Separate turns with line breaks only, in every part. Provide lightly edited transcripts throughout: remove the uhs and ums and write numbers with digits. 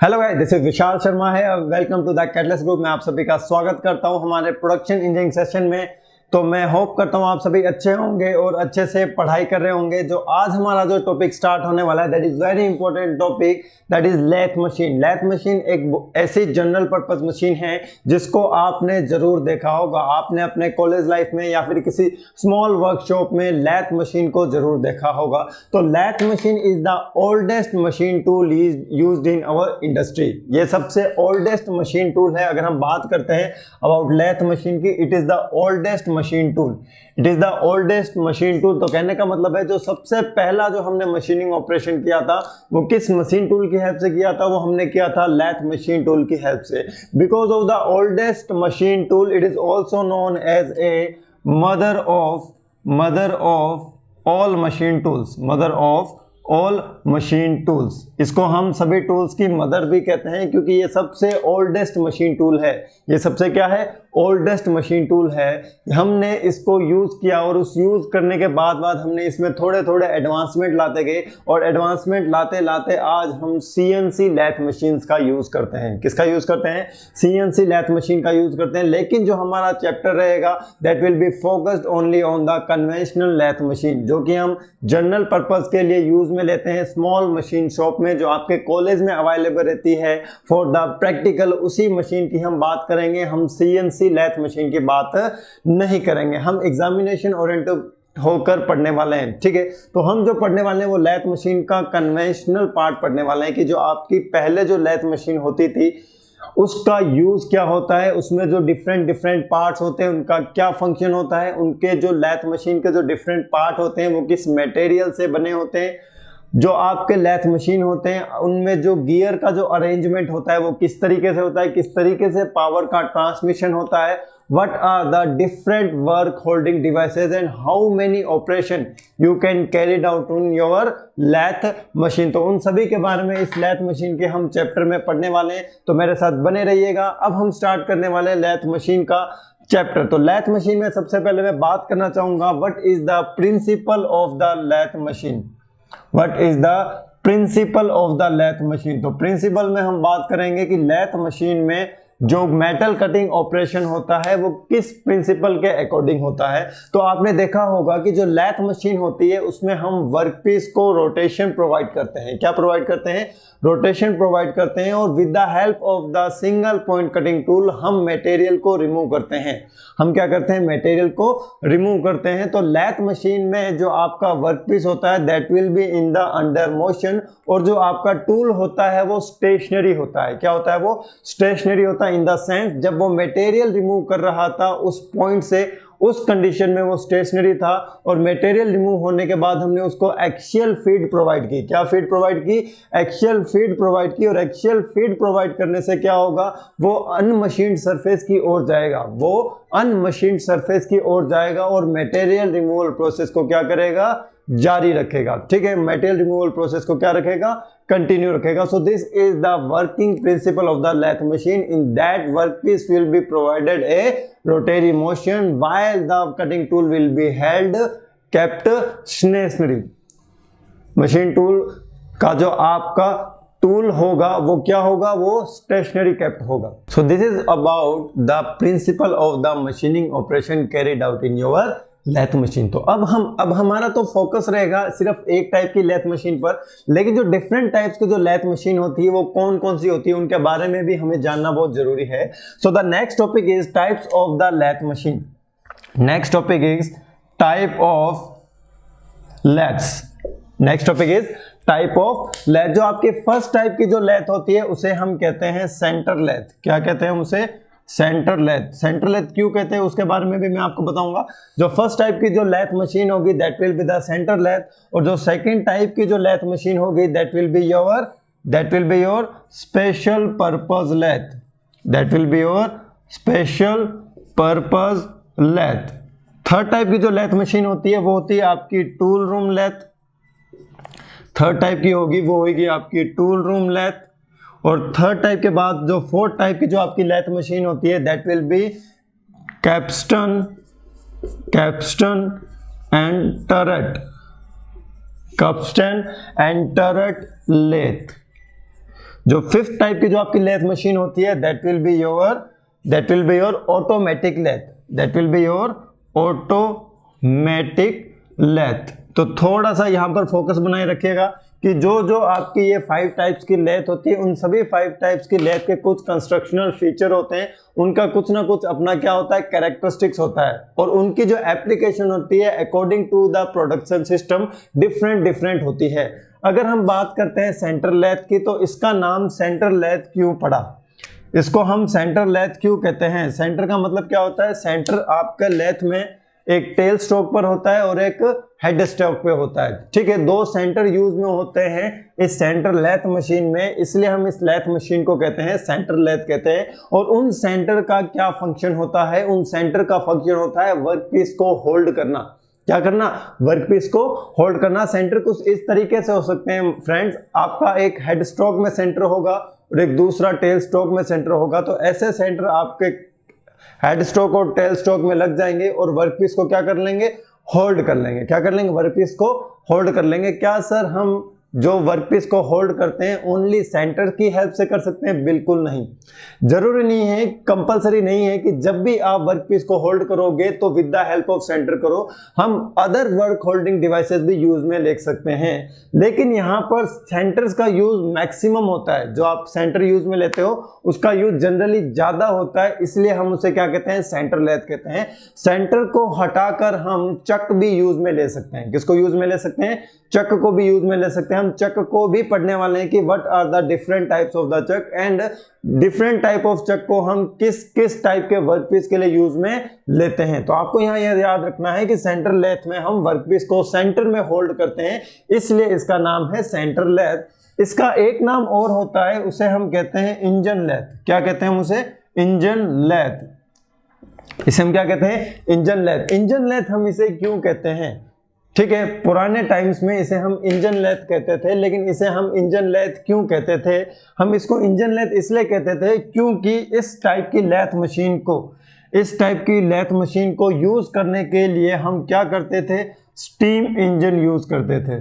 Hello guys, this is Vishal Sharma है। Welcome to the Catalyst Group. मैं आप सभी का स्वागत करता हूं हमारे प्रोडक्शन इंजीनियरिंग सेशन में। तो मैं होप करता हूं आप सभी अच्छे होंगे और अच्छे से पढ़ाई कर रहे होंगे। जो आज हमारा जो टॉपिक स्टार्ट होने वाला है that is very important topic, that is lathe machine. Lathe machine एक ऐसी जनरल पर्पस मशीन है जिसको आपने जरूर देखा होगा। आपने अपने कॉलेज लाइफ में या फिर किसी स्मॉल वर्कशॉप में लैथ मशीन को जरूर देखा होगा। तो lathe machine is the oldest machine tool used in our industry. ये सबसे ओल्डेस्ट मशीन टूल है। अगर हम बात करते हैं अबाउट लैथ मशीन की, it is the oldest machine tool. It is the oldest machine tool. तो कहने का मतलब है जो सबसे पहला जो हमने मशीनिंग ऑपरेशन किया था वो किस मशीन टूल की हेल्प से किया था? वो हमने किया था लैथ मशीन टूल की हेल्प से। Because of the oldest machine tool it is also known as a mother of all machine tools. Mother of all machine tools, इसको हम सभी टूल्स की मदर भी कहते हैं क्योंकि ये सबसे ओल्डेस्ट मशीन टूल है। ये सबसे क्या है? ओल्डेस्ट मशीन टूल है। हमने इसको यूज किया और उस यूज करने के बाद हमने इसमें थोड़े थोड़े एडवांसमेंट लाते गए और एडवांसमेंट लाते लाते आज हम सीएनसी लैथ मशीन्स का यूज करते हैं। किसका यूज करते हैं? सीएनसी लैथ मशीन का यूज करते हैं। लेकिन जो हमारा चैप्टर रहेगा that will be focused only on the conventional lathe machine, जो कि हम जनरल पर्पज के लिए यूज में लेते हैं स्मॉल मशीन शॉप में, जो आपके कॉलेज में अवेलेबल रहती है फॉर द प्रैक्टिकल। उसी मशीन की हम बात करेंगे। हम सीएनसी लैथ मशीन की बात नहीं करेंगे। हम एग्जामिनेशन ओरिएंटेड होकर पढ़ने वाले हैं, ठीक है। तो हम जो पढ़ने वाले हैं वो लैथ मशीन का कन्वेंशनल पार्ट पढ़ने वाले हैं कि जो आपकी पहले जो लैथ मशीन होती थी उसका यूज क्या होता है, उसमें जो डिफरेंट पार्ट्स होते हैं उनका क्या फंक्शन होता है, उनके जो लैथ मशीन के जो डिफरेंट पार्ट होते हैं वो किस मटेरियल से बने होते हैं, जो आपके लैथ मशीन होते हैं उनमें जो गियर का जो अरेंजमेंट होता है वो किस तरीके से होता है, किस तरीके से पावर का ट्रांसमिशन होता है, what are the different work holding devices and how many operation you can carried out on your lathe machine। तो उन सभी के बारे में इस लैथ मशीन के हम चैप्टर में पढ़ने वाले हैं, तो मेरे साथ बने रहिएगा। अब हम स्टार्ट करने वाले हैं लैथ मशीन का चैप्टर। तो लैथ मशीन में सबसे पहले मैं बात करना चाहूंगा what is the principle of the lathe machine. What is the principle of the lathe machine? तो प्रिंसिपल में हम बात करेंगे कि लैथ मशीन में जो मेटल कटिंग ऑपरेशन होता है वो किस प्रिंसिपल के अकॉर्डिंग होता है। तो आपने देखा होगा कि जो लैथ मशीन होती है उसमें हम वर्कपीस को रोटेशन प्रोवाइड करते हैं। क्या प्रोवाइड करते हैं? रोटेशन प्रोवाइड करते हैं। और with the help of the single point cutting tool हम मटेरियल को रिमूव करते हैं। हम क्या करते हैं? मटेरियल को रिमूव करते हैं। तो लैथ मशीन में जो आपका वर्कपीस होता है that will be in the under motion, और जो आपका टूल होता है वो स्टेशनरी होता है। क्या होता है? वो स्टेशनरी होता है इन द सेंस जब वो मटेरियल रिमूव कर रहा था उस पॉइंट से, उस कंडीशन में वो स्टेशनरी था और मटेरियल रिमूव होने के बाद हमने उसको एक्सियल फीड प्रोवाइड की। क्या फीड प्रोवाइड की? एक्सियल फीड प्रोवाइड की। और एक्सियल फीड प्रोवाइड करने से क्या होगा? वो अनमशीन्ड सरफेस की ओर जाएगा। वो अनमशीन्ड सरफेस की ओर जाएगा और मटेरियल रिमूवल प्रोसेस को क्या करेगा? जारी रखेगा। ठीक है, मटेरियल रिमूवल प्रोसेस को क्या रखेगा? कंटिन्यू रखेगा। So this is the working principle of the lathe machine. In that workpiece will be provided a rotary motion while the cutting tool will be held kept stationary। Machine tool का जो आपका tool होगा वो क्या होगा? वो stationary kept होगा। So this is about the principle of the machining operation carried out in your lathe machine. तो अब हमारा तो फोकस रहेगा सिर्फ एक टाइप की लैथ मशीन पर, लेकिन जो डिफरेंट टाइप्स की जो लैथ मशीन होती है वो कौन कौन सी होती है उनके बारे में भी हमें जानना बहुत जरूरी है। So the next topic is types of the lathe machine. Next topic is type of lathes. Next topic is type of lathe. जो आपकी फर्स्ट टाइप की जो लैथ होती है उसे हम कहते हैं सेंटर लैथ। क्या कहते हैं उसे? सेंटर लैथ। सेंटर लैथ क्यों कहते हैं उसके बारे में भी मैं आपको बताऊंगा। जो फर्स्ट टाइप की जो लैथ मशीन होगी that will be the centre lathe, और जो सेकंड टाइप की जो लैथ मशीन होगी that will be your special purpose lathe. That will be your special purpose lathe. Third type की जो लैथ मशीन होती है वो होती है आपकी टूल रूम लैथ। थर्ड टाइप की होगी वो होगी आपकी टूल रूम लैथ। और थर्ड टाइप के बाद जो फोर्थ टाइप की जो आपकी लैथ मशीन होती है that will be capstan and turret. Capstan and turret lathe. जो फिफ्थ टाइप की जो आपकी लेथ मशीन होती है that will be your automatic lathe, that will be your automatic lathe. तो थोड़ा सा यहाँ पर फोकस बनाए रखिएगा कि जो जो आपकी ये 5 टाइप्स की लेथ होती है उन सभी 5 टाइप्स की लेथ के कुछ कंस्ट्रक्शनल फीचर होते हैं, उनका कुछ ना कुछ अपना क्या होता है कैरेक्टरिस्टिक्स होता है, और उनकी जो एप्लीकेशन होती है according to the production system different होती है। अगर हम बात करते हैं सेंटर लेथ की, तो इसका नाम सेंटर लेथ क्यों पड़ा, इसको हम सेंटर लेथ क्यों कहते हैं? सेंटर का मतलब क्या होता है? सेंटर आपका लेथ में एक टेल स्ट्रोक पर होता है और एक हेड स्ट्रोक पे होता है, ठीक है। 2 सेंटर यूज में होते हैं इस सेंटर लेथ मशीन में, इसलिए हम इस लेथ मशीन को कहते हैं सेंटर लेथ कहते हैं। और उन सेंटर का क्या फंक्शन होता है? उन सेंटर का फंक्शन होता है वर्कपीस को होल्ड करना। क्या करना? वर्कपीस को होल्ड करना। सेंटर कुछ इस तरीके से हो सकते हैं फ्रेंड्स, आपका एक हेड स्ट्रोक में सेंटर होगा और एक दूसरा टेल स्ट्रोक में सेंटर होगा, तो ऐसे सेंटर आपके हेड स्ट्रोक और टेल स्ट्रोक में लग जाएंगे और वर्कपीस को क्या कर लेंगे? होल्ड कर लेंगे। क्या कर लेंगे? वर्कपीस को होल्ड कर लेंगे। क्या सर हम जो वर्कपीस को होल्ड करते हैं ओनली सेंटर की हेल्प से कर सकते हैं? बिल्कुल नहीं, जरूरी नहीं है, कंपलसरी नहीं है कि जब भी आप वर्कपीस को होल्ड करोगे तो with the help of centre करो। हम अदर वर्क होल्डिंग डिवाइसेस भी यूज में ले सकते हैं, लेकिन यहाँ पर सेंटर्स का यूज मैक्सिमम होता है। जो आप सेंटर यूज में लेते हो उसका यूज जनरली ज्यादा होता है, इसलिए हम उसे क्या कहते हैं? सेंटर लेथ कहते हैं। सेंटर को हटाकर हम चक भी यूज में ले सकते हैं। किसको यूज में ले सकते हैं? चक को भी यूज में ले सकते हैं। हम चक को भी पढ़ने वाले हैं कि what are the different types of the chuck, and different type of chuck को हम किस किस टाइप के वर्कपीस के लिए यूज में लेते हैं। तो आपको यहाँ याद रखना है कि सेंटर लेथ में हम वर्कपीस को सेंटर में होल्ड करते हैं, इसलिए इसका नाम है सेंटर लेथ। इसका एक नाम और होता है, उसे हम कहते हैं इंजन लेथ। क्या कहते हैं हम उसे? Engine lathe. इसे हम क्या कहते हैं? Engine lathe. इंजन लेथ हम इसे क्यों कहते हैं? ठीक है, पुराने टाइम्स में इसे हम इंजन लेथ कहते थे, लेकिन इसे हम इंजन लेथ क्यों कहते थे? हम इसको इंजन लेथ इसलिए कहते थे क्योंकि इस टाइप की लेथ मशीन को यूज करने के लिए हम क्या करते थे? स्टीम इंजन यूज करते थे।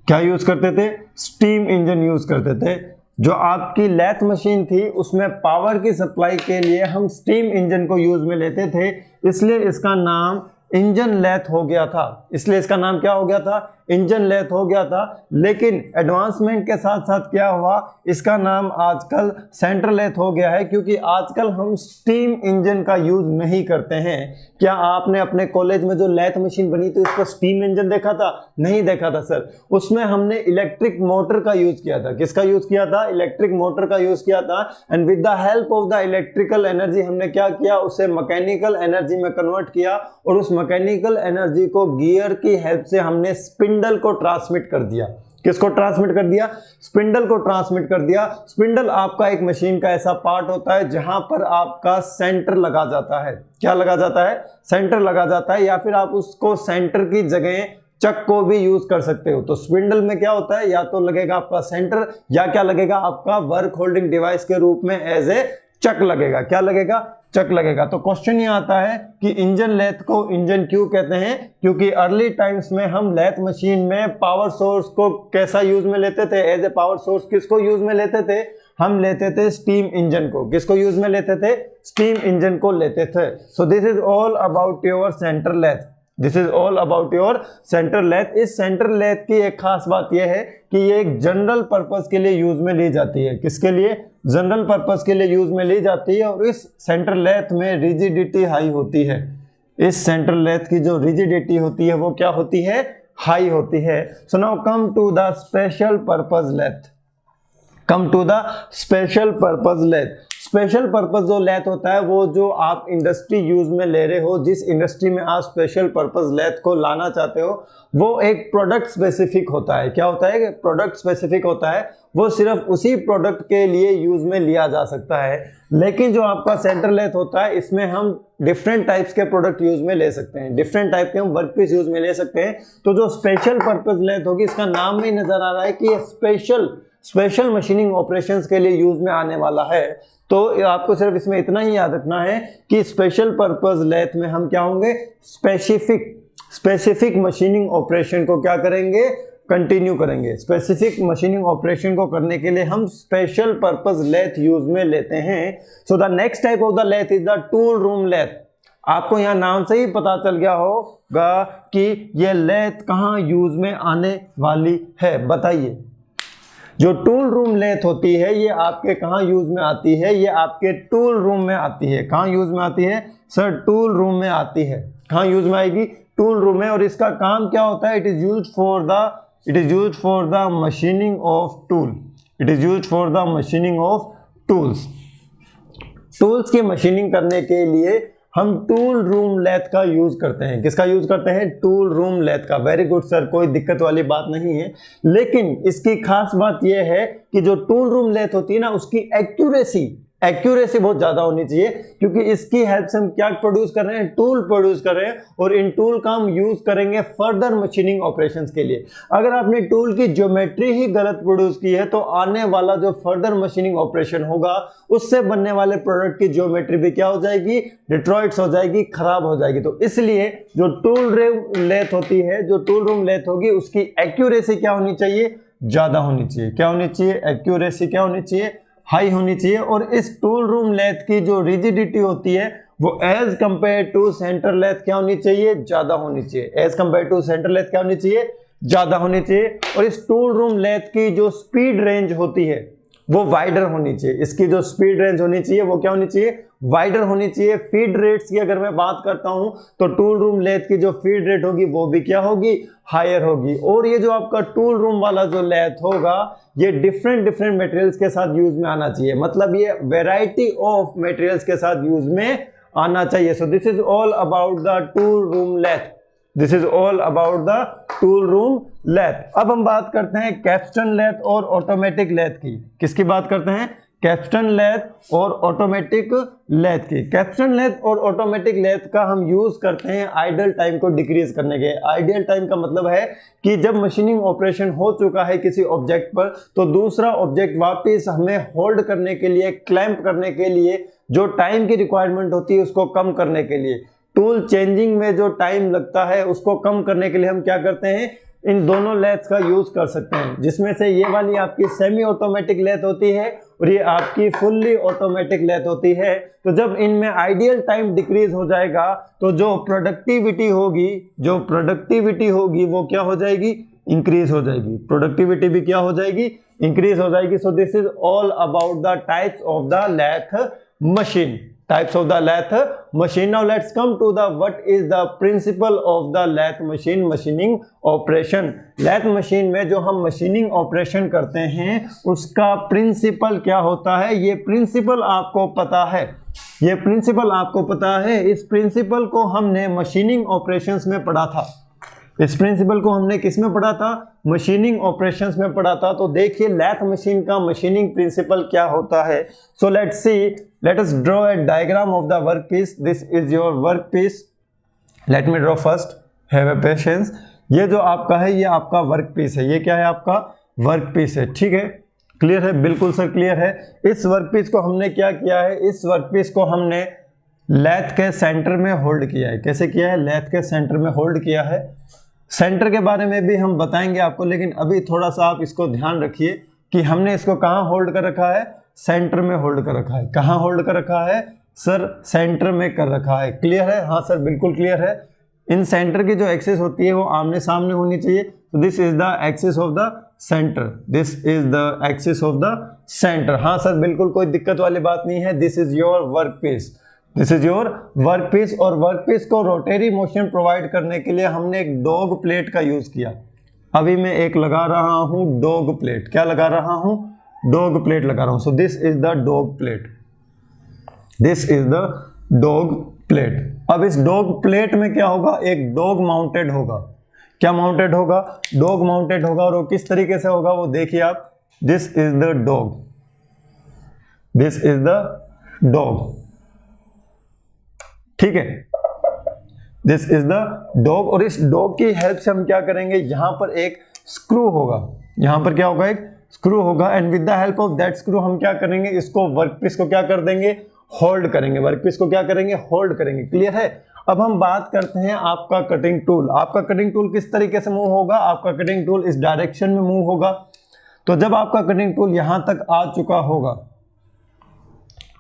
क्या यूज करते थे? स्टीम इंजन यूज करते थे। जो आपकी लेथ मशीन थी उसमें पावर की सप्लाई के लिए हम स्टीम इंजन को यूज में लेते थे, इसलिए इसका नाम इंजन लेथ हो गया था। इसलिए इसका नाम क्या हो गया था? इंजन लेथ हो गया था। लेकिन एडवांसमेंट के साथ साथ क्या हुआ? इसका नाम आजकल सेंटर लेथ हो गया है, क्योंकि आजकल हम स्टीम इंजन का यूज नहीं करते हैं। क्या आपने अपने कॉलेज में जो लेथ मशीन बनी थी उस पर स्टीम इंजन देखा था? नहीं देखा था सर, उसमें हमने इलेक्ट्रिक मोटर का यूज किया था। किसका यूज किया था? इलेक्ट्रिक मोटर का यूज किया था। And with the help of the electrical energy हमने क्या किया? उसे मैकेनिकल एनर्जी में कन्वर्ट किया, और उस मैकेनिकल एनर्जी को गियर की हेल्प से हमने स्पिंडल को ट्रांसमिट कर दिया। किसको ट्रांसमिट कर दिया? स्पिंडल को ट्रांसमिट कर दिया। स्पिंडल आपका एक मशीन का ऐसा पार्ट होता है जहां पर आपका सेंटर लगा जाता है। क्या लगा जाता है? सेंटर लगा जाता है, या फिर आप उसको सेंटर की जगह चक को भी यूज कर सकते हो। तो स्पिंडल में क्या होता है? या तो लगेगा आपका सेंटर, या क्या लगेगा? आपका वर्क होल्डिंग डिवाइस के रूप में एज ए चक लगेगा। क्या लगेगा? चक लगेगा। तो क्वेश्चन ये आता है कि इंजन लेथ को इंजन क्यों कहते हैं? क्योंकि अर्ली टाइम्स में हम लेथ मशीन में पावर सोर्स को कैसा यूज में लेते थे? एज ए पावर सोर्स किसको यूज में लेते थे? हम लेते थे स्टीम इंजन को। किसको यूज में लेते थे? स्टीम इंजन को लेते थे। So this is all about your centre lathe. This is all about your centre lathe. इस सेंटर लेथ की एक खास बात यह है कि ये एक जनरल पर्पस के लिए यूज में ली जाती है। किसके लिए? जनरल पर्पस के लिए यूज में ली जाती है, और इस सेंटर लेथ में रिजिडिटी हाई होती है। इस सेंटर लेथ की जो रिजिडिटी होती है वो क्या होती है? हाई होती है। So now come to the special purpose lathe. Come to the special purpose lathe. Special purpose जो लेथ होता है वो जो आप इंडस्ट्री यूज में ले रहे हो, जिस इंडस्ट्री में आप स्पेशल पर्पस लेथ को लाना चाहते हो, वो एक प्रोडक्ट स्पेसिफिक होता है। क्या होता है? प्रोडक्ट स्पेसिफिक होता है। वो सिर्फ उसी प्रोडक्ट के लिए यूज में लिया जा सकता है। लेकिन जो आपका सेंटर लेथ होता है इसमें हम डिफरेंट टाइप्स के प्रोडक्ट यूज में ले सकते हैं, डिफरेंट टाइप के हम वर्कपीस यूज में ले सकते हैं। तो जो स्पेशल पर्पस लेथ होगी, इसका नाम में नजर आ रहा है कि ये स्पेशल मशीनिंग ऑपरेशंस के लिए यूज में आने वाला है। तो आपको सिर्फ इसमें इतना ही याद रखना है कि स्पेशल पर्पस लेथ में हम क्या होंगे? स्पेसिफिक मशीनिंग ऑपरेशन को क्या करेंगे? कंटिन्यू करेंगे। स्पेसिफिक मशीनिंग ऑपरेशन को करने के लिए हम स्पेशल पर्पस लेथ यूज में लेते हैं। So the next type of the lathe is the tool room lathe. आपको यहाँ नाम से ही पता चल गया होगा कि ये लेथ कहाँ यूज में आने वाली है। बताइए, जो टूल रूम लेथ होती है ये आपके कहाँ यूज में आती है? ये आपके टूल रूम में आती है। कहाँ यूज में आती है सर? टूल रूम में आती है। कहाँ यूज में आएगी? टूल रूम में। और इसका काम क्या होता है? It is used for the machining of tool. It is used for the machining of tools. Tools की मशीनिंग करने के लिए हम टूल रूम लेथ का यूज करते हैं। किसका यूज करते हैं? टूल रूम लेथ का। वेरी गुड सर, कोई दिक्कत वाली बात नहीं है। लेकिन इसकी खास बात यह है कि जो टूल रूम लेथ होती है ना, उसकी एक्यूरेसी बहुत ज्यादा होनी चाहिए, क्योंकि इसकी हेल्प से हम क्या प्रोड्यूस कर रहे हैं? टूल प्रोड्यूस कर रहे हैं। और इन टूल का हम यूज करेंगे फर्दर मशीनिंग ऑपरेशंस के लिए। अगर आपने टूल की ज्योमेट्री ही गलत प्रोड्यूस की है तो आने वाला जो फर्दर मशीनिंग ऑपरेशन होगा उससे बनने वाले प्रोडक्ट की ज्योमेट्री भी क्या हो जाएगी? डिट्रॉइट्स हो जाएगी, खराब हो जाएगी। तो इसलिए जो टूल रूम लेथ होती है, जो टूल रूम लेथ होगी, उसकी एक्यूरेसी क्या होनी चाहिए? ज्यादा होनी चाहिए। क्या होनी चाहिए? एक्यूरेसी क्या होनी चाहिए? हाई होनी चाहिए। और इस टूल रूम लेथ की जो रिजिडिटी होती है वो as compare to centre lathe क्या होनी चाहिए? ज्यादा होनी चाहिए। As compare to centre lathe क्या होनी चाहिए? ज्यादा होनी चाहिए। और इस टूल रूम लेथ की जो स्पीड रेंज होती है वो वाइडर होनी चाहिए। इसकी जो स्पीड रेंज होनी चाहिए वो क्या होनी चाहिए? वाइडर होनी चाहिए। फीड रेट्स की अगर मैं बात करता हूं तो टूल रूम लेथ की जो फीड रेट होगी वो भी क्या होगी? हायर होगी। और ये जो आपका टूल रूम वाला जो लेथ होगा ये डिफरेंट मटेरियल्स के साथ यूज में आना चाहिए। मतलब ये वैरायटी ऑफ मटेरियल्स के साथ यूज में आना चाहिए। So this is all about the tool room lathe. This is all about the tool room lathe. अब हम बात करते हैं कैप्स्टन लेथ और ऑटोमेटिक लेथ की। किसकी बात करते हैं? कैप्स्टन लेथ और ऑटोमेटिक लेथ की। कैप्स्टन लेथ और ऑटोमेटिक लेथ का हम यूज करते हैं आइडल टाइम को डिक्रीज करने के। आइडियल टाइम का मतलब है कि जब मशीनिंग ऑपरेशन हो चुका है किसी ऑब्जेक्ट पर तो दूसरा ऑब्जेक्ट वापस हमें होल्ड करने के लिए, क्लैंप करने के लिए जो टाइम की रिक्वायरमेंट होती है उसको कम करने के लिए, टूल चेंजिंग में जो टाइम लगता है उसको कम करने के लिए हम क्या करते हैं? इन दोनों लेथ्स का यूज कर सकते हैं। जिसमें से ये वाली आपकी सेमी ऑटोमेटिक लेथ होती है और ये आपकी फुल्ली ऑटोमेटिक लेथ होती है। तो जब इनमें आइडियल टाइम डिक्रीज हो जाएगा तो जो प्रोडक्टिविटी होगी वो क्या हो जाएगी? इंक्रीज हो जाएगी। प्रोडक्टिविटी भी क्या हो जाएगी? इंक्रीज हो जाएगी। So this is all about the types of the lathe machine. Types of the lathe machine. Now let's come to the what is the principle of the lathe machine machining operation. Lathe machine में जो हम machining operation करते हैं उसका principal क्या होता है? ये प्रिंसिपल आपको पता है? ये प्रिंसिपल आपको पता है? इस प्रिंसिपल को हमने मशीनिंग ऑपरेशंस में पढ़ा था। इस प्रिंसिपल को हमने किस में पढ़ा था? मशीनिंग ऑपरेशंस में पढ़ा था। तो देखिए लैथ मशीन का मशीनिंग प्रिंसिपल क्या होता है। So let's see, let us draw a diagram of the work piece. This is your work piece. Let me draw first, have a patience. ये जो आपका है ये आपका वर्क पीस है। ये क्या है? आपका वर्क पीस है। ठीक है, क्लियर है? बिल्कुल सर क्लियर है। इस वर्क पीस को हमने क्या किया है? इस वर्क पीस को हमने लेथ के सेंटर में होल्ड किया है। कैसे किया है? लेथ के सेंटर में होल्ड किया है। सेंटर के बारे में भी हम बताएंगे आपको, लेकिन अभी थोड़ा सा आप इसको ध्यान रखिए कि हमने इसको कहाँ होल्ड कर रखा है? सेंटर में होल्ड कर रखा है। कहाँ होल्ड कर रखा है सर? सेंटर में कर रखा है। क्लियर है? हाँ सर बिल्कुल क्लियर है। इन सेंटर की जो एक्सिस होती है वो आमने सामने होनी चाहिए। तो this is the axis of the centre. This is the axis of the centre. हाँ सर बिल्कुल, कोई दिक्कत वाली बात नहीं है। This is your work piece. This is your work piece. और वर्क पीस को रोटेरी मोशन प्रोवाइड करने के लिए हमने एक डॉग प्लेट का यूज किया। अभी मैं एक लगा रहा हूं डॉग प्लेट। क्या लगा रहा हूं? डॉग प्लेट लगा रहा हूं। सो this is the dog plate. This is the dog plate. अब इस डॉग प्लेट में क्या होगा? एक डॉग माउंटेड होगा। क्या माउंटेड होगा? डॉग माउंटेड होगा। और वो किस तरीके से होगा वो देखिए आप। This is the dog. This is the dog. ठीक है, दिस इज द डॉग। और इस डॉग की हेल्प से हम क्या करेंगे? यहां पर एक स्क्रू होगा। यहां पर क्या होगा? एक स्क्रू होगा। And with the help of that screw हम क्या करेंगे? इसको वर्क पीस को क्या कर देंगे? होल्ड करेंगे, वर्कपीस को क्या करेंगे, होल्ड करेंगे। क्लियर है। अब हम बात करते हैं आपका कटिंग टूल। आपका कटिंग टूल किस तरीके से मूव होगा, आपका कटिंग टूल इस डायरेक्शन में मूव होगा। तो जब आपका कटिंग टूल यहां तक आ चुका होगा,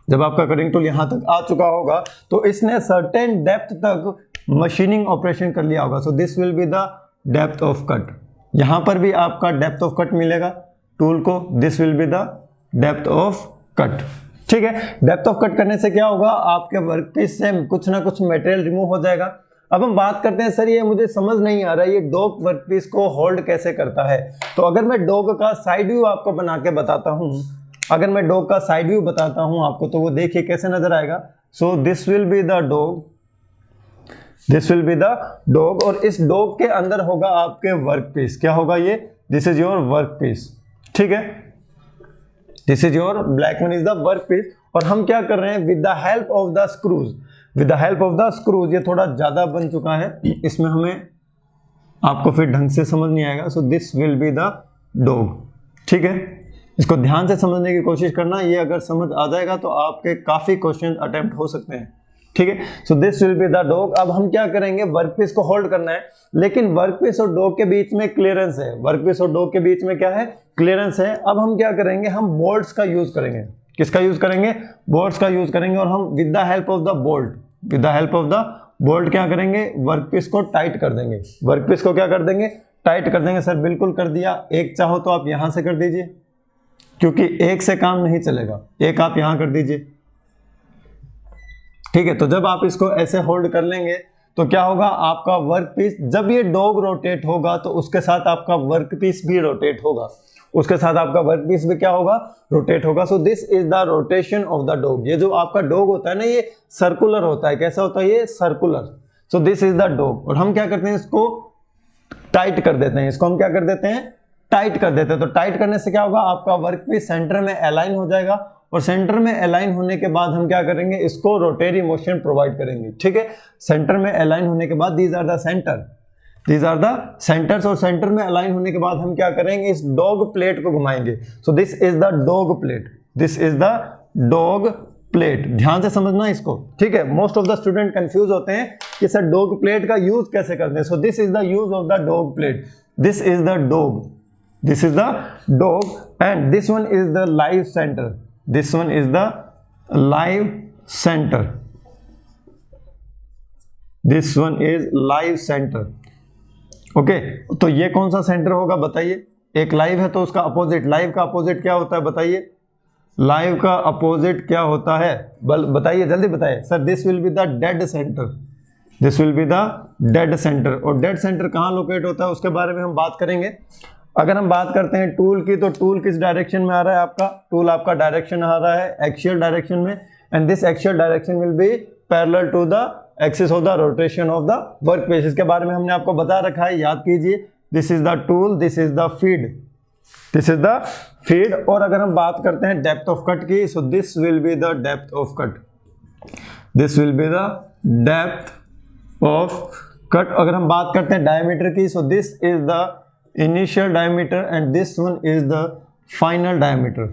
जब आपका कटिंग टूल यहां तक आ चुका होगा तो इसने सर्टेन डेप्थ तक मशीनिंग ऑपरेशन कर लिया होगा। So this will be the depth of cut. यहां पर भी आपका डेप्थ ऑफ कट मिलेगा टूल को, this will be the depth of cut. ठीक है। डेप्थ ऑफ कट करने से क्या होगा, आपके वर्कपीस से कुछ ना कुछ मटेरियल रिमूव हो जाएगा। अब हम बात करते हैं, सर ये मुझे समझ नहीं आ रहा है, ये डॉग वर्कपीस को होल्ड कैसे करता है। तो अगर मैं डॉग का साइड व्यू आपको बना के बताता हूं, अगर मैं डॉग का साइड व्यू बताता हूं आपको, तो वो देखिए कैसे नजर आएगा। So this will be the dog, this will be the dog, और इस डॉग के अंदर होगा आपके वर्कपीस। क्या होगा ये, दिस इज योर वर्कपीस। ठीक है, this is your black one is the workpiece. और हम क्या कर रहे हैं, with the help of the screws, with the help of the screws, ये थोड़ा ज्यादा बन चुका है, इसमें हमें आपको फिर ढंग से समझ नहीं आएगा। So this will be the dog. ठीक है, इसको ध्यान से समझने की कोशिश करना, ये अगर समझ आ जाएगा तो आपके काफी क्वेश्चन अटेम्प्ट हो सकते हैं। ठीक है, so this will be the dog. अब हम क्या करेंगे, वर्कपीस को होल्ड करना है, लेकिन वर्कपीस और डॉग के बीच में क्लियरेंस है, वर्कपीस और डॉग के बीच में क्या है, क्लियरेंस है। अब हम क्या करेंगे, हम बोल्ट्स का यूज करेंगे। किसका यूज करेंगे, बोल्ट्स का यूज करेंगे। और हम with the help of the bolt, with the help of the bolt क्या करेंगे, वर्कपीस को टाइट कर देंगे। वर्कपीस को क्या कर देंगे, टाइट कर देंगे। सर बिल्कुल कर दिया, एक चाहो तो आप यहां से कर दीजिए, क्योंकि एक से काम नहीं चलेगा, एक आप यहां कर दीजिए। ठीक है, तो जब आप इसको ऐसे होल्ड कर लेंगे तो क्या होगा, आपका वर्कपीस, जब ये डॉग रोटेट होगा तो उसके साथ आपका वर्कपीस भी रोटेट होगा, उसके साथ आपका वर्कपीस भी क्या होगा, रोटेट होगा। So this is the rotation of the dog. ये जो आपका डॉग होता है ना, ये सर्कुलर होता है। कैसा होता है ये, circular. So this is the dog. और हम क्या करते हैं, इसको टाइट कर देते हैं, इसको हम क्या कर देते हैं, टाइट कर देते हैं। तो टाइट करने से क्या होगा, आपका वर्कपीस सेंटर में अलाइन हो जाएगा, और सेंटर में अलाइन होने के बाद हम क्या करेंगे, इसको रोटेटरी मोशन प्रोवाइड करेंगे। ठीक है, सेंटर में अलाइन होने के बाद, these are the centre, these are the centres, और सेंटर में अलाइन होने के बाद हम क्या करेंगे, इस डॉग प्लेट को घुमाएंगे। सो this is the dog plate, this is the dog plate. ध्यान से समझना इसको। ठीक है, most of the student confuse होते हैं कि सर डॉग प्लेट का यूज कैसे करते हैं। सो this is the use of the dog plate, this is the dog, this is the dog, and this one is the live centre, this one is the live center, this one is live center। Okay, तो ये कौन सा centre होगा बताइए, एक live है तो उसका अपोजिट, लाइव का अपोजिट क्या होता है बताइए, लाइव का अपोजिट क्या होता है, बताइए जल्दी बताइए। Sir this will be the dead centre, this will be the dead centre. और डेड सेंटर कहाँ लोकेट होता है उसके बारे में हम बात करेंगे। अगर हम बात करते हैं टूल की, तो टूल किस डायरेक्शन में आ रहा है आपका, टूल आपका डायरेक्शन आ रहा है एक्सियल डायरेक्शन में, and this axial direction will be parallel to the axis of the rotation of the workpiece. इसके बारे में हमने आपको बता रखा है, याद कीजिए। This is the tool, this is the feed, this is the feed. और अगर हम बात करते हैं डेप्थ ऑफ कट की, so this will be the depth of cut, this will be the depth of cut. अगर हम बात करते हैं डायमीटर की, सो this is the initial diameter and this one is the final diameter,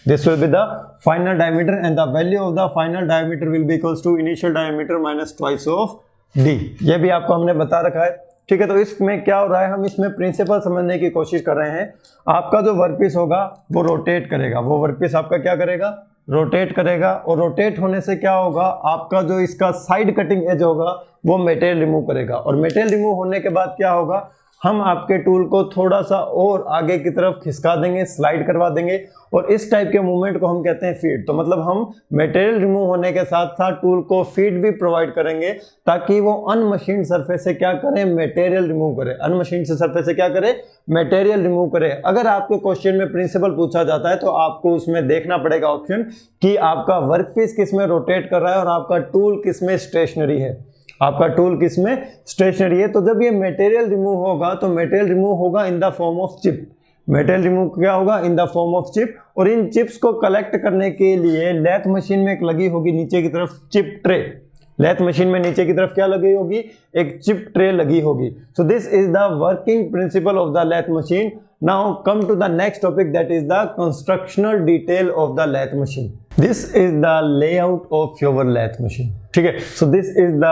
this will be the final diameter, and the value of the final diameter will be equals to initial diameter minus twice of d। ये भी आपको हमने बता रखा है। ठीक है, तो इसमें क्या हो रहा है, हम इसमें प्रिंसिपल समझने की कोशिश कर रहे हैं। आपका जो वर्कपीस होगा वो रोटेट करेगा, वो वर्कपीस आपका क्या करेगा, रोटेट करेगा। और रोटेट होने से क्या होगा, आपका जो इसका साइड कटिंग एज होगा वो मटेरियल रिमूव करेगा, और मटेरियल रिमूव होने के बाद क्या होगा, हम आपके टूल को थोड़ा सा और आगे की तरफ खिसका देंगे, स्लाइड करवा देंगे, और इस टाइप के मूवमेंट को हम कहते हैं फीड। तो मतलब हम मटेरियल रिमूव होने के साथ साथ टूल को फीड भी प्रोवाइड करेंगे, ताकि वो अनमशीन्ड सरफेस से क्या करें, मटेरियल रिमूव करे, अनमशीन्ड से सरफेस से क्या करे, मटेरियल रिमूव करे। अगर आपको क्वेश्चन में प्रिंसिपल पूछा जाता है तो आपको उसमें देखना पड़ेगा ऑप्शन कि आपका वर्कपीस किस में रोटेट कर रहा है और आपका टूल किस में स्टेशनरी है, आपका टूल किस में स्टेशनरी है। तो जब ये मटेरियल रिमूव होगा तो मटेरियल रिमूव होगा in the form of chip, material remove क्या होगा, in the form of chip. और इन चिप्स को कलेक्ट करने के लिए लेथ मशीन में एक लगी होगी नीचे की तरफ चिप ट्रे, लेथ मशीन में नीचे की तरफ क्या लगी होगी, एक चिप ट्रे लगी होगी। So this is the working principle of the lathe machine. Now come to the next topic, that is the constructional detail of the lathe machine. This is the layout of your lathe machine. ठीक है, so this is the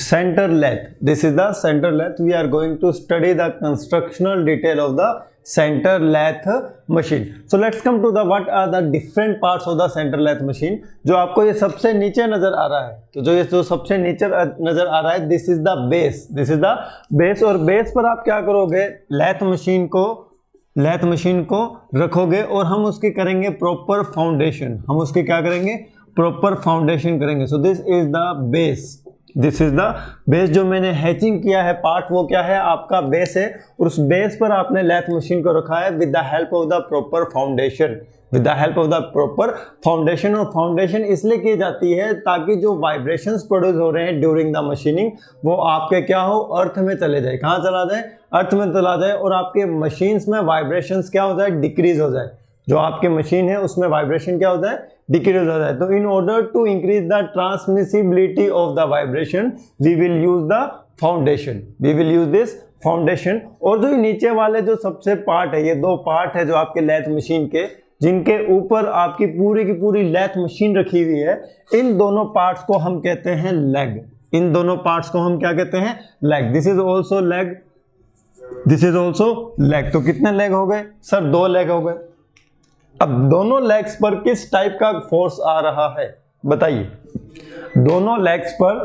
center lathe. This is the center lathe. We are going to study the constructional detail of the center lathe machine. So let's come to the what are the different parts of the center lathe machine. जो आपको ये सबसे नीचे नजर आ रहा है, तो जो सबसे नीचे नजर आ रहा है, this is the base. This is the base. और base पर आप क्या करोगे, लैथ मशीन को रखोगे और हम उसकी करेंगे प्रॉपर फाउंडेशन. हम उसकी क्या करेंगे, प्रॉपर फाउंडेशन करेंगे. सो this is the base. This is the base. जो मैंने हैचिंग किया है पार्ट, वो क्या है, आपका बेस है. और उस बेस पर आपने लैथ मशीन को रखा है with the help of the proper foundation. With the help of the proper foundation. और फाउंडेशन इसलिए की जाती है ताकि जो वाइब्रेशंस प्रोड्यूस हो रहे हैं ड्यूरिंग द मशीनिंग, वो आपके क्या हो, अर्थ में चले जाए. कहाँ चला जाए, अर्थ में चला जाए. और आपके मशीन्स में वाइब्रेशंस क्या हो जाए, डिक्रीज हो जाए. जो आपकी मशीन है उसमें वाइब्रेशन क्या हो जाए, डिक्रीज हो जाए. तो in order to increase the transmissibility of the vibration we will use the foundation. We will use this foundation. और जो नीचे वाले जो सबसे पार्ट है, ये दो पार्ट है जो आपके लैथ मशीन के, जिनके ऊपर आपकी की पूरी लैथ मशीन रखी हुई है, इन दोनों पार्ट्स को हम कहते हैं लेग. इन दोनों पार्ट्स को हम क्या कहते हैं, leg. This is also leg. This is also leg. तो कितने लेग हो गए सर, 2 लेग हो गए. अब दोनों लेग्स पर किस टाइप का फोर्स आ रहा है बताइए. दोनों लेग्स पर